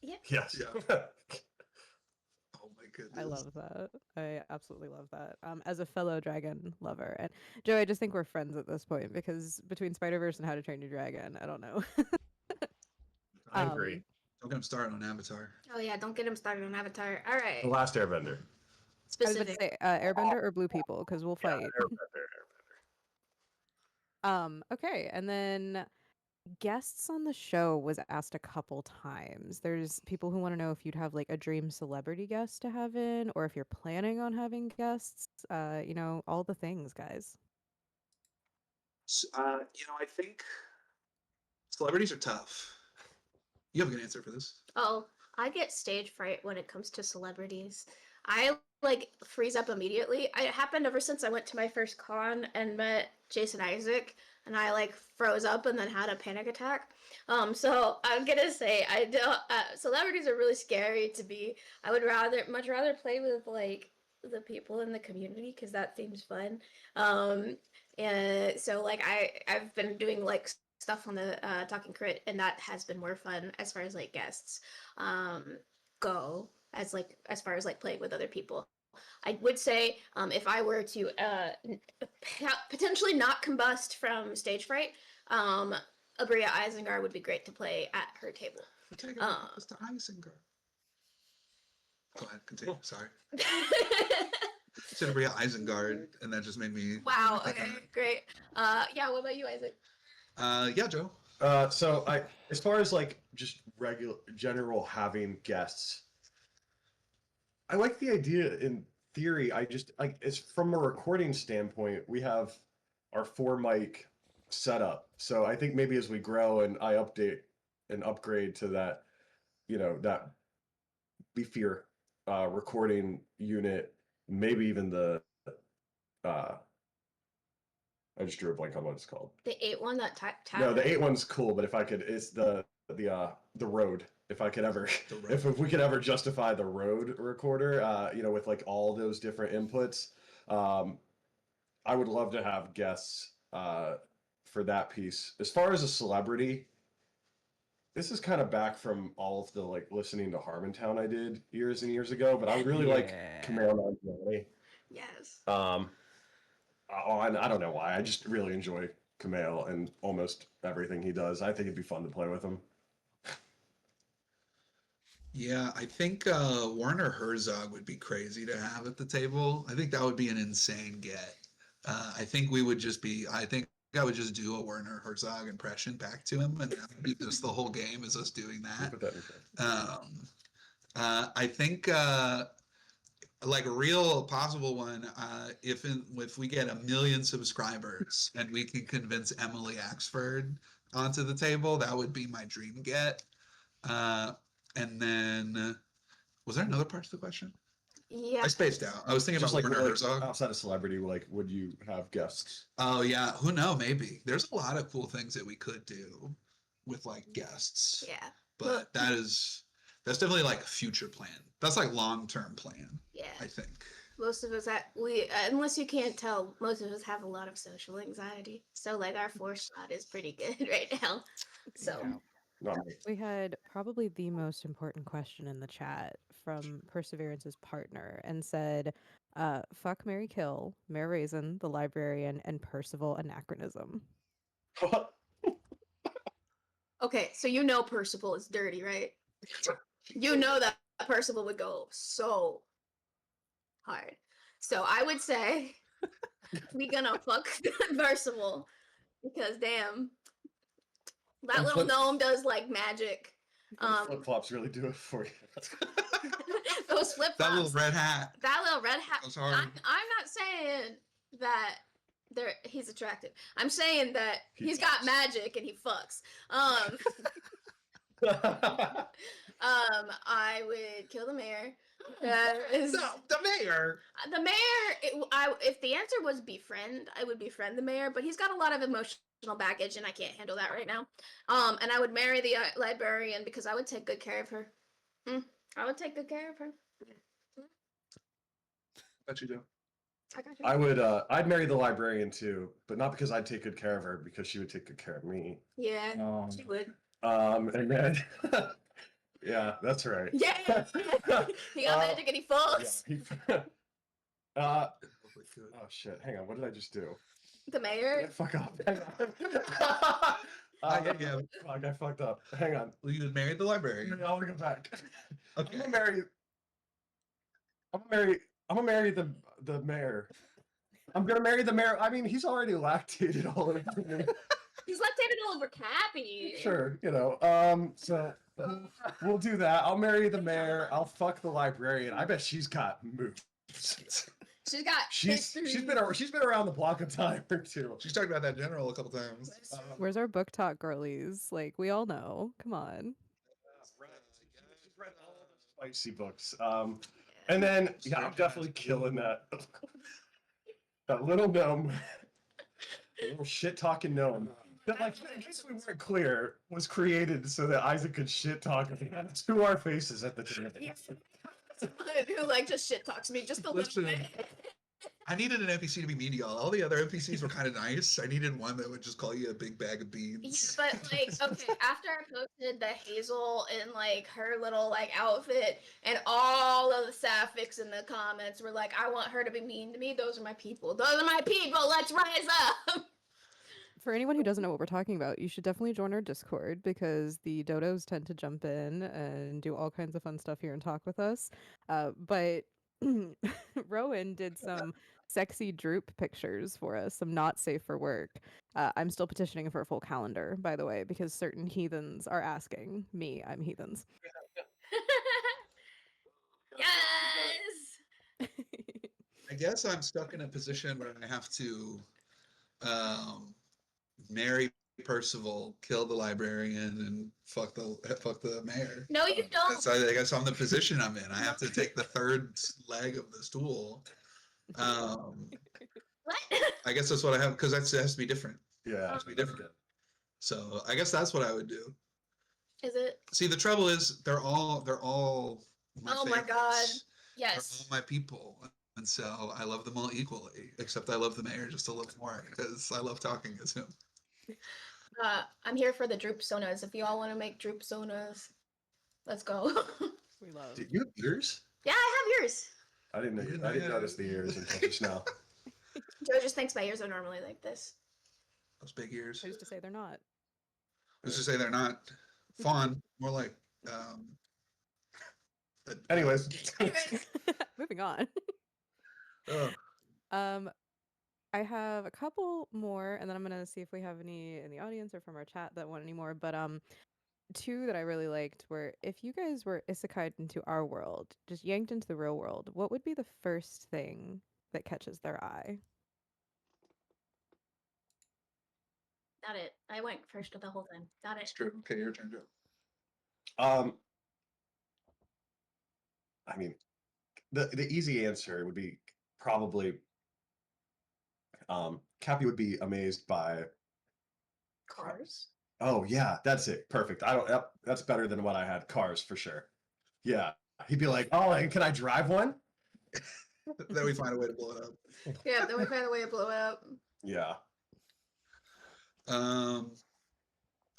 I: Yes.
H: Yeah. Oh my goodness.
A: I love that. I absolutely love that. As a fellow dragon lover, and Joe, I just think we're friends at this point because between Spider-Verse and How to Train Your Dragon, I don't know.
I: I agree.
H: Don't get him started on Avatar.
J: Oh yeah, don't get him started on Avatar. All right.
I: The Last Airbender.
A: I was about to
J: Specific.
A: say Airbender or Blue People because we'll
I: Yeah,
A: fight.
I: Airbender.
A: Okay, and then guests on the show was asked a couple times. There's people who want to know if you'd have like a dream celebrity guest to have in, or if you're planning on having guests. All the things, guys.
H: I think celebrities are tough. You have a good answer for this.
J: Oh, I get stage fright when it comes to celebrities. I like freeze up immediately. It happened ever since I went to my first con and met Jason Isaac, and I like froze up and then had a panic attack. So I'm gonna say I don't. Celebrities are really scary to be. I would much rather play with like the people in the community because that seems fun. And so like I've been doing like stuff on the Talking Crit, and that has been more fun as far as like guests go as far as like playing with other people. I would say if I were to potentially not combust from stage fright, Abria Isengard would be great to play at her table.
H: Okay, Mr. Isengard. Go ahead, continue. Sorry. Said Maria Isengard, and that just made me.
J: Wow. Okay. Great. Yeah. What about you, Isaac?
H: Yeah, Joe.
I: So as far as like just general having guests, I like the idea in theory. I just like it's from a recording standpoint, we have our 4 mic setup. So I think maybe as we grow and I update and upgrade to that, that beefier recording unit, maybe even the I just drew a blank on what it's called.
J: The 8 one that
I: No, the 8 one's cool, but if I could, it's the Rode. If I could ever, if we could ever justify the Rode recorder, with like all those different inputs, I would love to have guests for that piece. As far as a celebrity, this is kind of back from all of the like listening to Harmontown I did years and years ago, but I really like Camille Nanjiani.
J: Yes.
I: And I don't know why. I just really enjoy Camille and almost everything he does. I think it'd be fun to play with him.
H: Yeah, I think Werner Herzog would be crazy to have at the table. I think that would be an insane get. I think we would just be. I think I would just do a Werner Herzog impression back to him, and that would be just the whole game is us doing that. I think like a real possible one. If we get 1 million subscribers and we can convince Emily Axford onto the table, that would be my dream get. And then, was there another part to the question?
J: Yeah.
H: I spaced out. I was thinking
I: Just
H: about
I: like
H: Werner Herzog.
I: outside of celebrity, like would you have guests?
H: Oh yeah, who knows? Maybe there's a lot of cool things that we could do with like guests.
J: Yeah.
H: But that's definitely like a future plan. That's like long-term plan.
J: Yeah.
H: I think.
J: Most of us unless you can't tell, most of us have a lot of social anxiety. So like our foreshot is pretty good right now. So.
A: Yeah.
I: Not me.
A: We had probably the most important question in the chat from Perseverance's partner and said, Fuck, Mary Kill, Mayor Raisin, the librarian, and Percival Anachronism.
J: Okay, so you know Percival is dirty, right? You know that Percival would go so hard. So I would say we gonna fuck Percival because damn, that
I: And
J: little
I: flip-
J: gnome does like magic.
I: Flip flops really do it for you.
J: Those flip
H: That little
J: flops.
H: red hat.
J: That little red hat.
H: Goes hard.
J: I'm not saying that he's attractive. I'm saying that he's got magic and he fucks. I would kill the mayor.
H: The mayor.
J: The mayor. If the answer was befriend, I would befriend the mayor. But he's got a lot of emotional baggage, and I can't handle that right now. And I would marry the librarian because I would take good care of her. I would take good care of her.
H: Bet you do.
J: I got you.
I: I would. I'd marry the librarian too, but not because I'd take good care of her, because she would take good care of me.
J: Yeah, she would.
I: And then, yeah, that's right.
J: Yeah, he got magic and he fucks.
I: Oh shit! Hang on. What did I just do?
J: The mayor.
I: Fuck off. Hang on.
H: Yeah.
I: Fuck, I fucked up. Hang on.
H: Well, you would marry the librarian.
I: I'll go back.
H: Okay.
I: I'm gonna marry the mayor. I'm gonna marry the mayor. I mean, he's already lactated all over me.
J: He's lactated all over Cappy.
I: Sure, so we'll do that. I'll marry the mayor. I'll fuck the librarian. I bet she's got moves.
J: She's
I: been around the block a time or two.
H: She's talked about that general a couple times.
A: Where's our book talk girlies? Like, we all know. Come on.
I: She's read all the spicy books. And then I'm definitely killing that little gnome, that little shit talking gnome. That, like, in case we weren't clear, was created so that Isaac could shit talk to our faces at the time.
J: Who like just shit talks me just a little bit.
H: I needed an NPC to be mean to y'all. All the other NPCs were kind of nice. I needed one that would just call you a big bag of beans.
J: Yeah, but like, okay, after I posted the Hazel in like her little like outfit, and all of the sapphics in the comments were like, "I want her to be mean to me." Those are my people. Those are my people. Let's rise up.
A: For anyone who doesn't know what we're talking about, you should definitely join our Discord because the dodos tend to jump in and do all kinds of fun stuff here and talk with us. But Rowan did some sexy droop pictures for us, some not safe for work. I'm still petitioning for a full calendar, by the way, because certain heathens are asking me. I'm heathens.
J: Yes.
H: I guess I'm stuck in a position where I have to marry Percival, kill the librarian, and fuck the mayor.
J: No, you don't.
H: So I guess I'm the position I'm in. I have to take the third leg of the stool.
J: What?
H: I guess that's what I have, because it has to be different.
I: Yeah,
H: It has to be different. So I guess that's what I would do.
J: Is it?
H: See, the trouble is they're all my
J: Oh my god.
H: favorites.
J: Yes.
H: They're all my people. And so I love them all equally, except I love the mayor just a little more because I love talking as him.
J: I'm here for the droop sonas. If you all want to make droop sonas, let's go.
A: We love.
I: Did you have ears?
J: Yeah, I have yours.
I: I didn't notice the ears until just now.
J: Joe just thinks my ears are normally like this.
H: Those big ears.
A: Who's to say they're not?
H: Who's to say they're not fawn? More like.
I: Anyways.
A: Moving on. I have a couple more, and then I'm gonna see if we have any in the audience or from our chat that want any more. But two that I really liked were, if you guys were isekai'd into our world, just yanked into the real world, what would be the first thing that catches their eye?
J: Got it. I went first the whole time. Got it.
H: It's true. Okay, your turn, Joe.
I: I mean, the easy answer would be probably Cappy would be amazed by
J: Cars.
I: Oh yeah, that's it. Perfect. Yep, that's better than what I had. Cars for sure. Yeah, he'd be like, "Oh, and can I drive one?"
H: Then we find a way to blow it up.
J: Yeah, then we find a way to blow it up.
I: Yeah.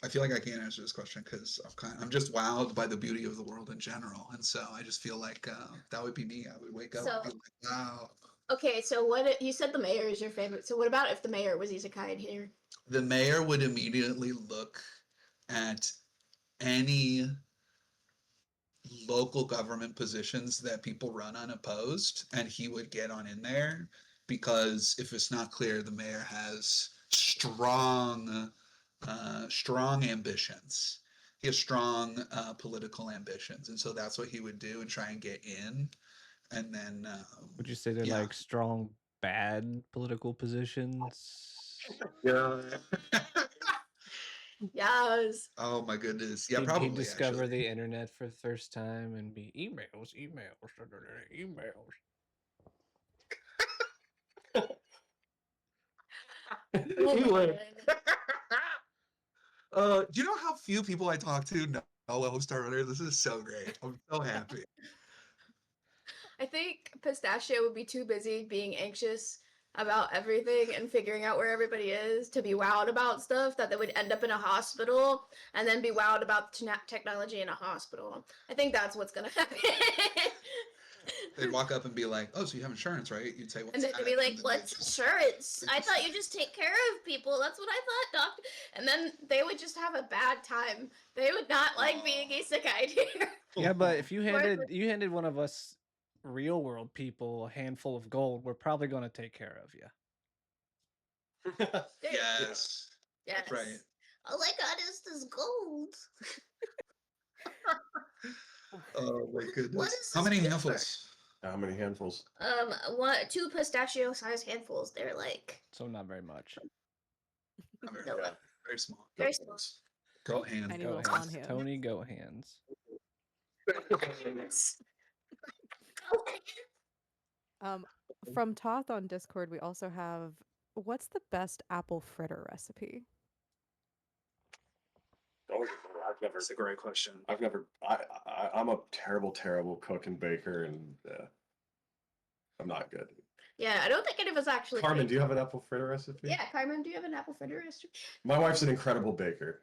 H: I feel like I can't answer this question because I'm just wowed by the beauty of the world in general, and so I just feel like that would be me. I would wake up and be like, wow.
J: Okay, so what you said the mayor is your favorite. So what about if the mayor was isekai in here?
H: The mayor would immediately look at any local government positions that people run unopposed, and he would get on in there because if it's not clear, the mayor has strong ambitions. He has strong political ambitions, and so that's what he would do and try and get in. And then,
G: Would you say they're
H: yeah.
G: like strong bad political positions?
H: Yeah.
J: Yes.
H: Oh my goodness. Yeah,
G: He'd
H: probably
G: discover
H: actually.
G: the internet for the first time and be emails.
H: Anyway. Do you know how few people I talk to know Lone Star Runner? This is so great. I'm so happy.
J: I think Pistachio would be too busy being anxious about everything and figuring out where everybody is to be wowed about stuff that they would end up in a hospital and then be wowed about technology in a hospital. I think that's what's gonna happen.
H: They'd walk up and be like, "Oh, so you have insurance, right?" You'd say, "What's
J: And then
H: that?"
J: they'd be like,
H: And then
J: "What's insurance? I thought you just take care of people. That's what I thought, doctor." And then they would just have a bad time. They would not like being isekai here.
G: Yeah, but if you handed one of us real world people a handful of gold, we're probably going to take care of you.
H: Yes.
J: Yes.
H: That's right.
J: All I got is this gold.
H: Oh my goodness.
J: What is
H: How
J: this
H: many
J: paper?
H: handfuls?
I: How many handfuls?
J: 2 pistachio-sized handfuls. They're like
G: So not very much.
H: Not very,
J: No.
H: very small.
J: Very small.
H: Goat hand.
A: Tiny
G: Go
A: little
G: hands.
A: fawn hand.
G: Tony, go hands.
A: From Toth on Discord, we also have what's the best apple fritter recipe?
I: That's a great question. I'm a terrible cook and baker, and I'm not good.
J: Yeah, I don't think any of us actually.
I: Carmen, do you have an apple fritter recipe?
J: Yeah, Carmen, do you have an apple fritter recipe?
I: My wife's an incredible baker.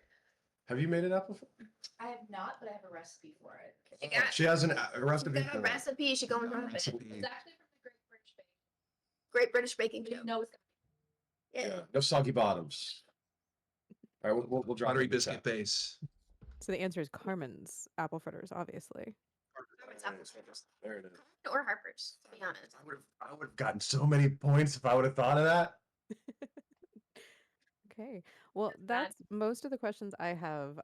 I: Have you made an apple fritter?
L: I have not, but I have a recipe for it.
I: She has a recipe.
J: Got a recipe. You should go and run it.
L: It's actually from the
J: Great British Baking
L: Show.
J: Show.
L: No, it's
J: Yeah.
I: No soggy bottoms. All right, we'll drop
H: Buttery
I: it in the
H: biscuit
I: chat.
H: base.
A: So the answer is Carmen's apple fritters, obviously.
J: It's apple fritters.
I: There it is.
J: Or Harper's, to be honest.
I: I would have gotten so many points if I would have thought of that.
A: Okay. Well, that's most of the questions I have.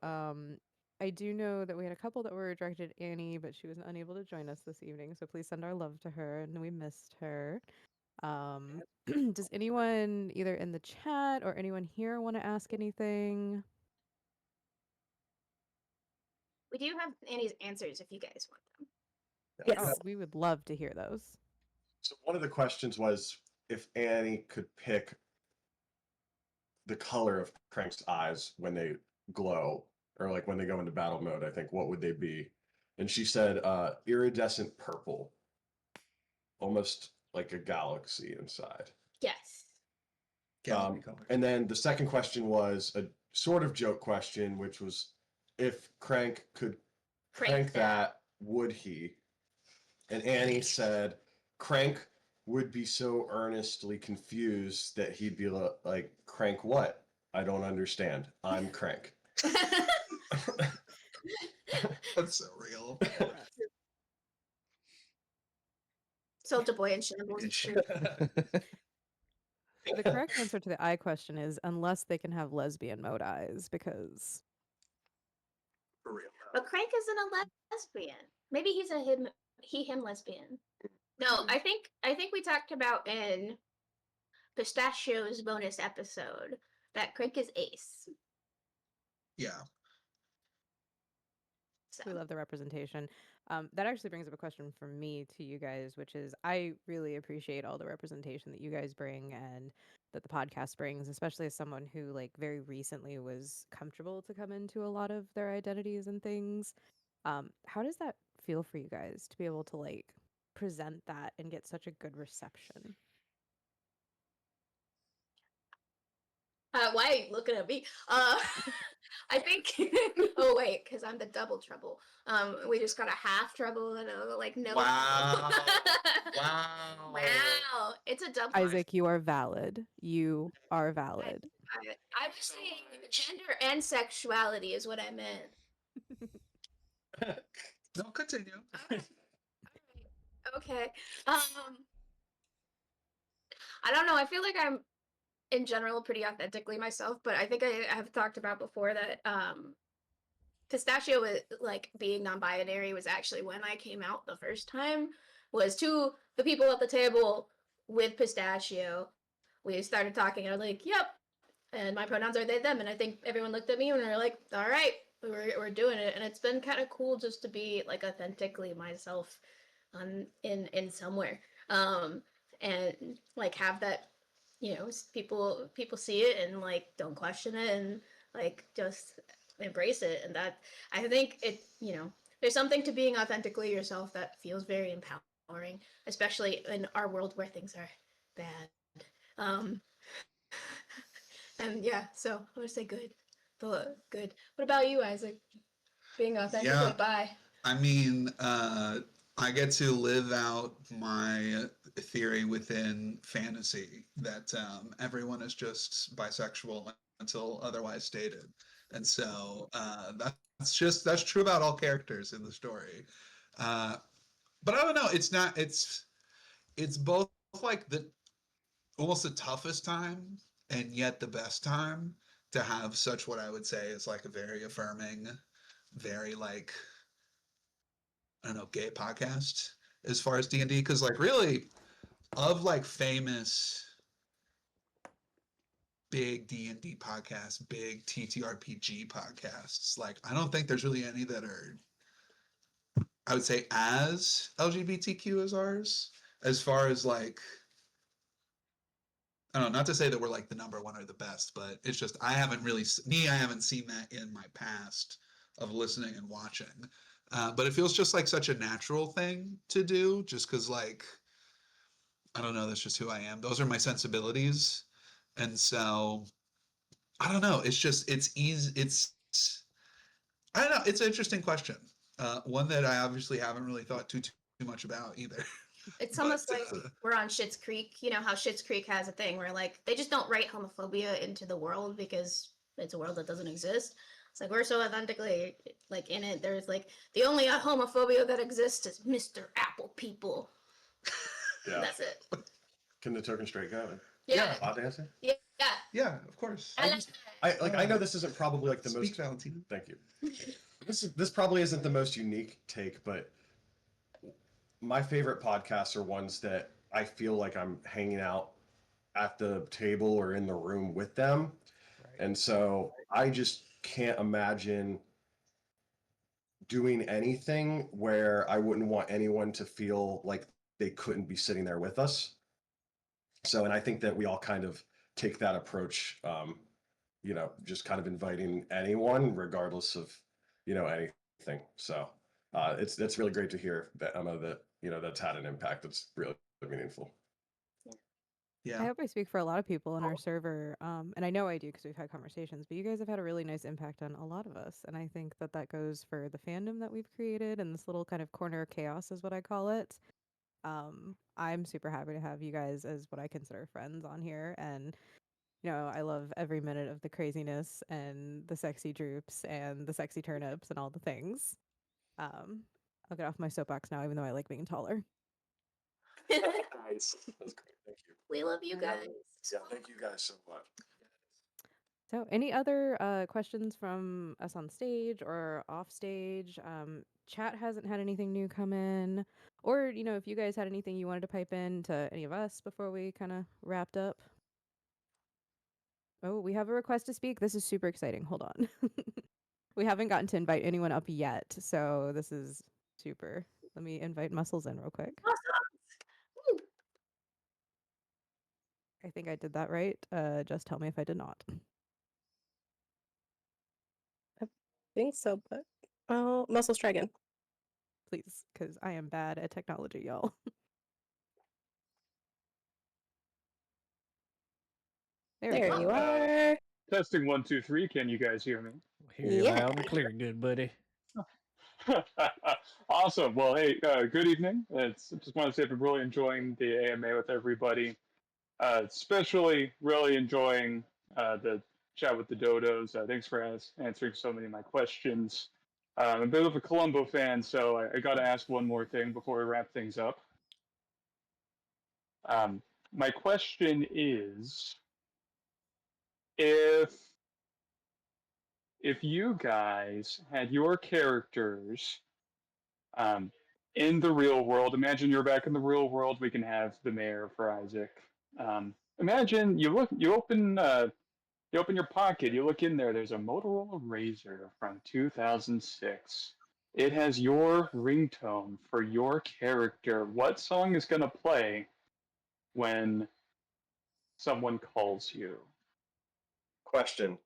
A: I do know that we had a couple that were directed at Annie, but she was unable to join us this evening. So please send our love to her, and we missed her. Does anyone either in the chat or anyone here want to ask anything?
J: We do have Annie's answers if you guys want them.
A: Oh, we would love to hear those.
I: So one of the questions was if Annie could pick the color of Crank's eyes when they glow, or like when they go into battle mode, I think, what would they be? And she said iridescent purple, almost like a galaxy inside.
J: Yes.
I: And then the second question was a sort of joke question, which was if Crank could crank that, would he? And Annie said Crank would be so earnestly confused that he'd be like, Crank what? I don't understand. I'm Crank.
H: That's so real.
J: Soldier Boy and Shambles.
A: The correct answer to the eye question is unless they can have lesbian mode eyes, because
H: For real.
J: But Crank isn't a lesbian. Maybe he's a him lesbian. No, I think we talked about in Pistachio's bonus episode that Crank is ace.
H: Yeah.
J: So.
A: we love the representation. That actually brings up a question from me to you guys, which is I really appreciate all the representation that you guys bring and that the podcast brings, especially as someone who like very recently was comfortable to come into a lot of their identities and things. How does that feel for you guys to be able to like present that and get such a good reception?
J: Why are you looking at me? I think. Oh wait, because I'm the double trouble. We just got a half trouble and a no.
H: Wow.
J: Wow. Wow. It's a double.
A: Isaac, you are valid. You are valid.
J: I was saying gender and sexuality is what I meant.
H: No, continue.
J: Okay. I don't know. I feel like I'm in general pretty authentically myself, but I think I have talked about before that pistachio was like being non-binary was actually when I came out the first time was to the people at the table with pistachio. We started talking and I was like, yep. And my pronouns are they, them. And I think everyone looked at me and they're like, all right, we're doing it. And it's been kind of cool just to be like authentically myself in somewhere. And like have that, people see it and like don't question it and like just embrace it. And that I think it, there's something to being authentically yourself that feels very empowering, especially in our world where things are bad. And yeah, so I'm gonna say good. Good. What about you, Isaac? Being authentically bi.
H: I mean, I get to live out my theory within fantasy that everyone is just bisexual until otherwise stated, and so that's true about all characters in the story. But I don't know. It's both like the almost the toughest time and yet the best time to have such what I would say is like a very affirming, very like I don't know, gay podcast as far as D&D because like really of like famous big D&D podcasts, big TTRPG podcasts, like I don't think there's really any that are I would say as LGBTQ as ours as far as like I don't know, not to say that we're like the number one or the best, but it's just I haven't seen that in my past of listening and watching. But it feels just like such a natural thing to do, just because like I don't know, that's just who I am. Those are my sensibilities, and so I don't know. It's easy. I don't know. It's an interesting question. One that I obviously haven't really thought too much about either.
J: It's almost like we're on Schitt's Creek. You know how Schitt's Creek has a thing where like they just don't write homophobia into the world because it's a world that doesn't exist. It's like we're so authentically like in it. There's like the only homophobia that exists is Mr. Apple people.
M: Yeah.
J: That's it.
M: Can the token straight go?
J: Yeah.
M: Pot dancing?
J: Yeah.
H: Yeah, of course.
M: I know this isn't probably like the most.
H: Valentino.
M: Thank you. This probably isn't the most unique take, but my favorite podcasts are ones that I feel like I'm hanging out at the table or in the room with them. And so I just can't imagine doing anything where I wouldn't want anyone to feel like they couldn't be sitting there with us. So, and I think that we all kind of take that approach, just kind of inviting anyone, regardless of, anything. So it's really great to hear that Emma, that, that's had an impact. That's really meaningful.
A: I hope I speak for a lot of people in our server, and I know I do because we've had conversations, but you guys have had a really nice impact on a lot of us, and I think that that goes for the fandom that we've created and this little kind of corner of chaos is what I call it. I'm super happy to have you guys as what I consider friends on here, and I love every minute of the craziness and the sexy droops and the sexy turnips and all the things. I'll get off my soapbox now, even though I like being taller.
M: Nice. That's great. Thank you.
J: We love you guys.
M: Yeah, thank you guys so much.
A: So, any other questions from us on stage or off stage? Chat hasn't had anything new come in, or if you guys had anything you wanted to pipe in to any of us before we kind of wrapped up. Oh, we have a request to speak. This is super exciting. Hold on. We haven't gotten to invite anyone up yet, so this is super. Let me invite Muscles in real quick. I think I did that right. Just tell me if I did not.
D: I think so, but Muscles, try again.
A: Please, because I am bad at technology, y'all. There
D: you are.
N: Testing 1, 2, 3. Can you guys hear me?
G: Hear you loud and clear, good buddy.
N: Awesome. Well, hey, good evening. Just want to say I've been really enjoying the AMA with everybody. Especially really enjoying the chat with the dodos. Thanks for answering so many of my questions. I'm a bit of a Columbo fan, so I got to ask one more thing before we wrap things up. My question is, if you guys had your characters in the real world, imagine you're back in the real world. We can have the mayor for Isaac. Imagine you open your pocket, you look in there, there's a Motorola Razr from 2006. It has your ringtone for your character. What song is going to play when someone calls you?
M: Question.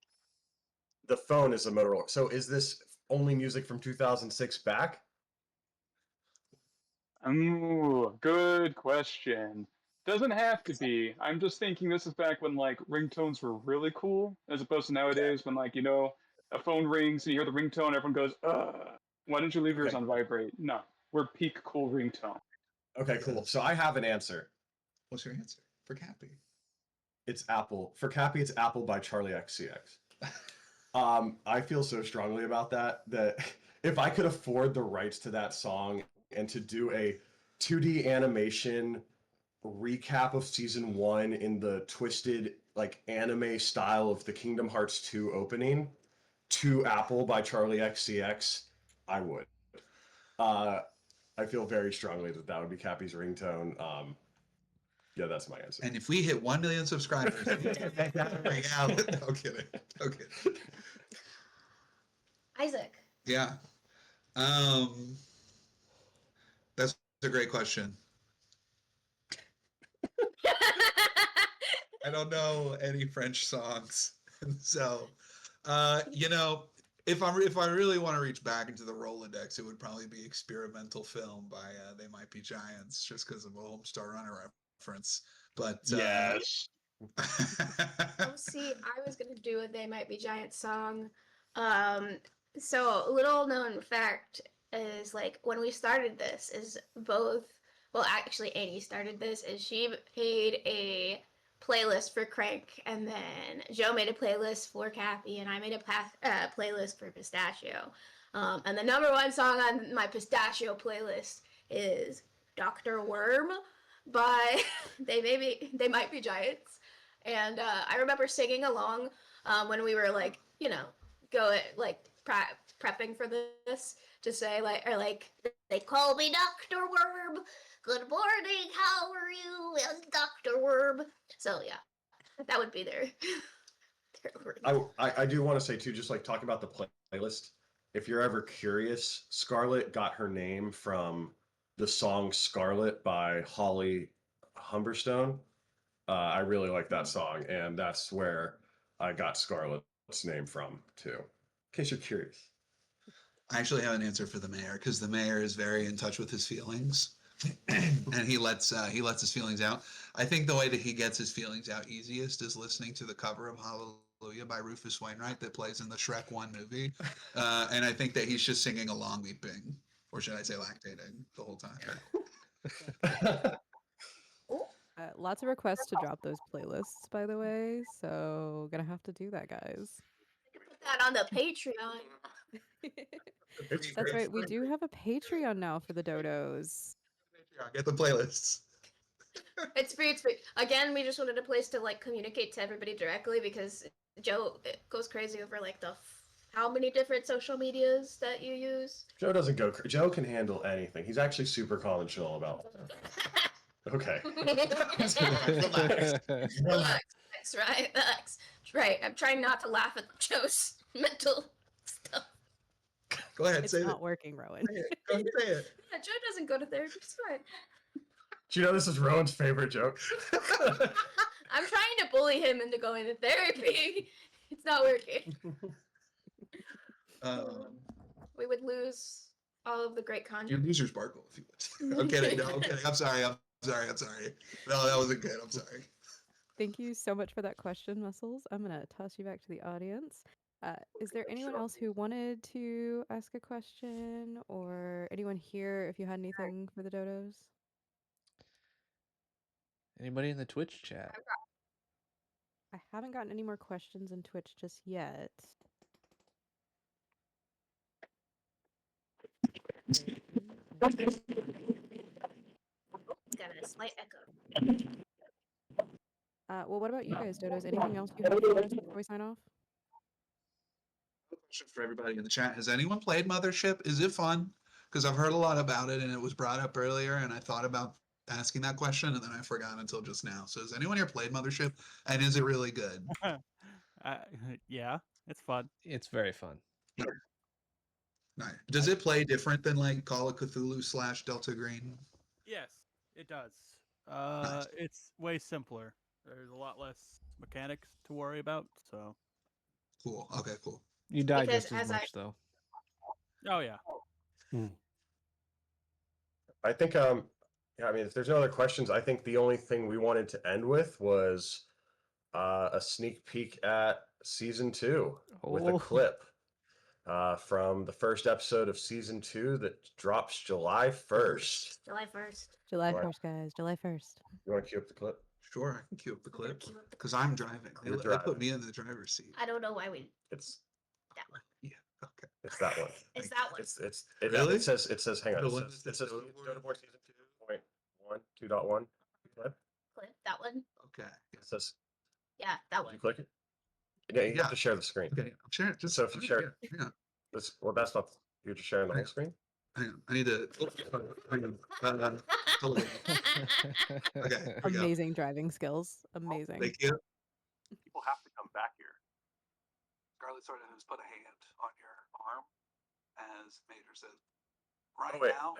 M: The phone is a Motorola. So is this only music from 2006 back?
N: Ooh, good question. Doesn't have to be. I'm just thinking this is back when like ringtones were really cool, as opposed to nowadays when like a phone rings and you hear the ringtone, everyone goes, "Ugh, why don't you leave yours on vibrate?" No, we're peak cool ringtone.
M: Okay, cool. So I have an answer.
H: What's your answer for Cappy?
M: It's Apple. For Cappy, it's Apple by Charlie XCX. I feel so strongly about that if I could afford the rights to that song and to do a 2D animation recap of season 1 in the twisted like anime style of the Kingdom Hearts 2 opening to Apple by Charlie XCX, I would. I feel very strongly that would be Cappy's ringtone. Yeah, that's my answer.
H: And if we hit 1 million subscribers, make that a reality. No kidding. No kidding.
J: Isaac.
H: Yeah. That's a great question. I don't know any French songs. So, if I really want to reach back into the Rolodex, it would probably be Experimental Film by They Might Be Giants, just because of a Homestar Runner reference. But
N: yes.
J: Oh, see, I was gonna do a They Might Be Giants song. So a little known fact is like when we started this is actually Annie started this is she made a playlist for Crank, and then Joe made a playlist for Cappy, and I made a playlist for Pistachio. And the number one song on my Pistachio playlist is Dr. Worm by They Might Be Giants. And I remember singing along when we were like, prepping for this to say they call me Dr. Worm. Good morning, how are you? It's Dr. Worm. So yeah, that would be their
M: I do want to say too, just like talk about the playlist. If you're ever curious, Scarlett got her name from the song Scarlet by Holly Humberstone. I really like that song, and that's where I got Scarlett's name from too. In case you're curious.
H: I actually have an answer for the mayor, because the mayor is very in touch with his feelings. And he lets his feelings out. I think the way that he gets his feelings out easiest is listening to the cover of Hallelujah by Rufus Wainwright that plays in the Shrek 1 movie. And I think that he's just singing along weeping, or should I say lactating, the whole time.
A: Lots of requests to drop those playlists, by the way, so gonna have to do that, guys.
J: put that on the Patreon.
A: That's right, we do have a Patreon now for the dodos.
H: Get the playlists.
J: It's free. Again, we just wanted a place to communicate to everybody directly, because Joe goes crazy over how many different social medias that you use.
M: Joe doesn't go. Joe can handle anything. He's actually super calm and chill about it. Okay.
J: Relax, right? Relax. Right. I'm trying not to laugh at Joe's mental stuff.
H: Go ahead,
A: it's
H: say it.
A: It's not working, Rowan.
H: Go ahead, say it.
J: Yeah, Joe doesn't go to therapy. It's fine.
M: Do you know this is Rowan's favorite joke?
J: I'm trying to bully him into going to therapy. It's not working. We would lose all of the great content.
H: You'd lose your sparkle if you would. I'm kidding. No, I'm kidding. I'm sorry. I'm sorry. No, that wasn't good. I'm sorry.
A: Thank you so much for that question, Muscles. I'm going to toss you back to the audience. Is there anyone else who wanted to ask a question, or anyone here if you had anything for the dodos?
G: Anybody in the Twitch chat?
A: I haven't gotten any more questions in Twitch just yet.
J: Got a slight echo.
A: Well, what about you guys, dodos? Anything else you have for us before we sign off?
H: Question for everybody in the chat: has anyone played Mothership? Is it fun? Because I've heard a lot about it, and it was brought up earlier, and I thought about asking that question, and then I forgot until just now. So, has anyone here played Mothership, and is it really good?
C: Yeah, it's fun.
G: It's very fun.
H: Nice. Does it play different than like Call of Cthulhu / Delta Green?
C: Yes, it does.
H: Nice.
C: It's way simpler. There's a lot less mechanics to worry about. So.
H: Cool. Okay. Cool.
G: You die
J: Because
G: just as
J: as I-
G: much though.
C: Oh yeah.
M: I think yeah, I mean, if there's no other questions, I think the only thing we wanted to end with was a sneak peek at season 2 with a
G: Oh.
M: clip from the first episode of season 2 that drops July 1st.
J: July 1st.
A: July
M: Right.
A: 1st, guys. July 1st.
M: You want to cue up the clip?
H: Sure, I can cue up the clip
J: cue up the
H: because I'm driving.
M: You're
H: They
M: driving.
H: put me in the driver's seat.
J: I don't know why we
M: It's
J: that one.
H: Yeah. Okay.
M: it's that one.
J: It's that one.
M: It
H: Really?
M: it says hang on.
H: The
M: It
H: one
M: says,
H: that
M: it
H: says
M: says
H: Dodoborne?
M: Dodoborne season 2.1 2.1 clip.
J: Clip that one.
H: Okay.
M: It says
J: Yeah, that
M: did
J: one.
M: you click it? Yeah, you
H: Yeah.
M: have to share the screen.
H: Okay. I'm sharing. Just
M: So if you share
H: hang on.
M: this, well, that's not you're just sharing the whole screen.
H: Hang on. I need to. Hang on. Hold on. Okay. Here we go.
A: Amazing driving skills. Amazing.
H: Thank you.
I: People have to come back here.
H: Scarlet sort of has put a hand on your arm as Major says, right
M: Oh wait,
H: now.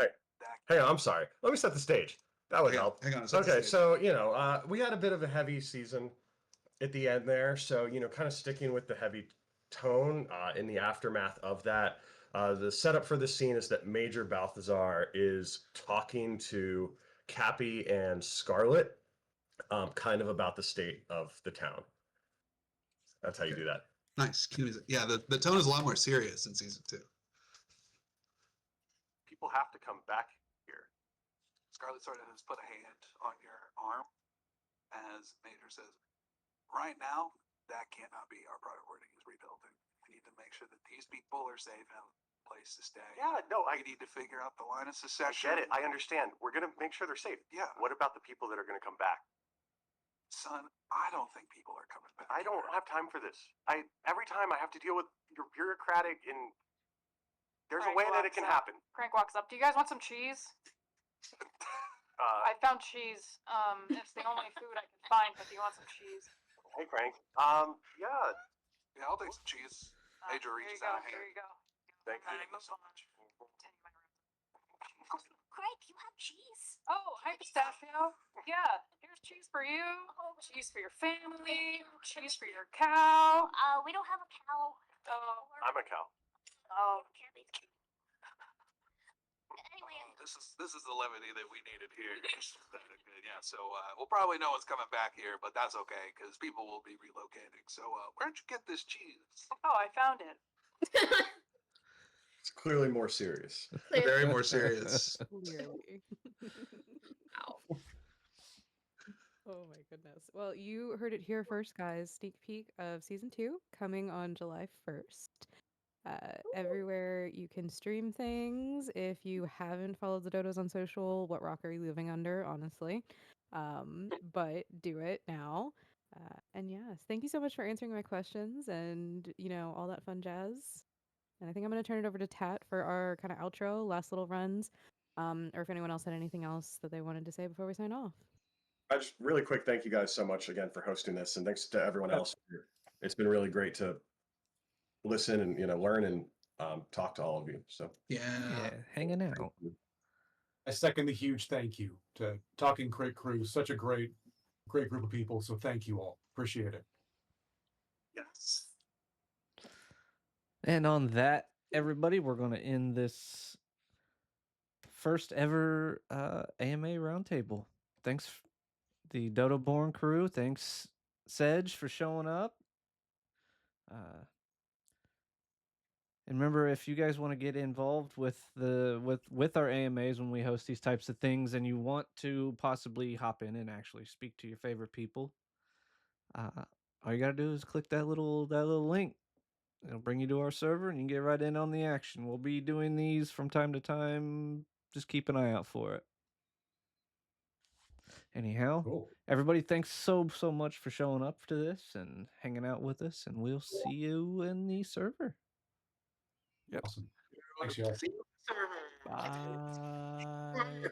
M: hang on. I'm sorry. Let me set the stage. That would help.
H: Hang on. set the
M: Okay,
H: stage.
M: so we had a bit of a heavy season at the end there, so kind of sticking with the heavy tone in the aftermath of that. The setup for this scene is that Major Balthazar is talking to Cappy and Scarlet, kind of about the state of the town. That's how you do that.
H: Nice. Cue music. Yeah, the tone is a lot more serious in season 2.
I: People have to come back here.
H: Scarlet sort of has put a hand on your arm as Major says, right now, that cannot be our priority is rebuilding. We need to make sure that these people are safe and have a place to stay.
I: Yeah, no,
H: We need to figure out the line of
I: I
H: secession.
I: get it. I understand. We're gonna make sure they're safe.
H: Yeah.
I: What about the people that are gonna come back?
H: Son, I don't think people are coming back.
I: I don't have time for this. Every time I have to deal with your bureaucratic and there's a
O: Frank
I: way that it
O: walks
I: can
O: up.
I: happen.
O: Crank walks up. Do you guys want some cheese? I found cheese. It's the only food I can find, but do you want some cheese?
I: Hey Crank. Yeah.
H: Yeah, I'll take some cheese. Major
O: Here you
H: reaches
O: go.
H: out a
O: Here
H: hand.
O: you go.
I: Thank
O: Alright,
I: you.
O: move on. Continue my route.
J: Craig, you have cheese.
O: Oh, hi, Pistachio. Yeah, here's cheese for you. Cheese for your family. Cheese for your cow.
J: We don't have a cow.
O: Oh,
I: I'm a cow.
O: oh.
J: Anyway,
H: This is the levity that we needed here. Yeah, so we'll probably know what's coming back here, but that's okay because people will be relocating. So where'd you get this cheese?
O: Oh, I found it.
M: It's clearly more serious.
H: Very more serious.
A: Clearly. Oh my goodness. Well, you heard it here first, guys. Sneak peek of season 2 coming on July 1st. Everywhere you can stream things. If you haven't followed the Dodos on social, what rock are you living under, honestly? But do it now. And yes, thank you so much for answering my questions and, all that fun jazz. And I think I'm going to turn it over to Tat for our kind of outro, last little runs. Or if anyone else had anything else that they wanted to say before we sign off.
M: I just really quick thank you guys so much again for hosting this, and thanks to everyone else. It's been really great to listen and learn and talk to all of you. So
G: Yeah, hanging out.
B: I second the huge thank you to Talking Crit crew. Such a great group of people. So thank you all. Appreciate it.
H: Yes.
G: And on that, everybody, we're going to end this first ever AMA roundtable. Thanks, the Dodoborne crew. Thanks, Sedge, for showing up. And remember, if you guys want to get involved with with our AMAs when we host these types of things, and you want to possibly hop in and actually speak to your favorite people, all you gotta do is click that little link. It'll bring you to our server, and you can get right in on the action. We'll be doing these from time to time. Just keep an eye out for it. Anyhow, everybody, thanks so much for showing up to this and hanging out with us, and we'll see you in the server.
C: Yep.
B: Awesome. Thanks, y'all.
C: Bye.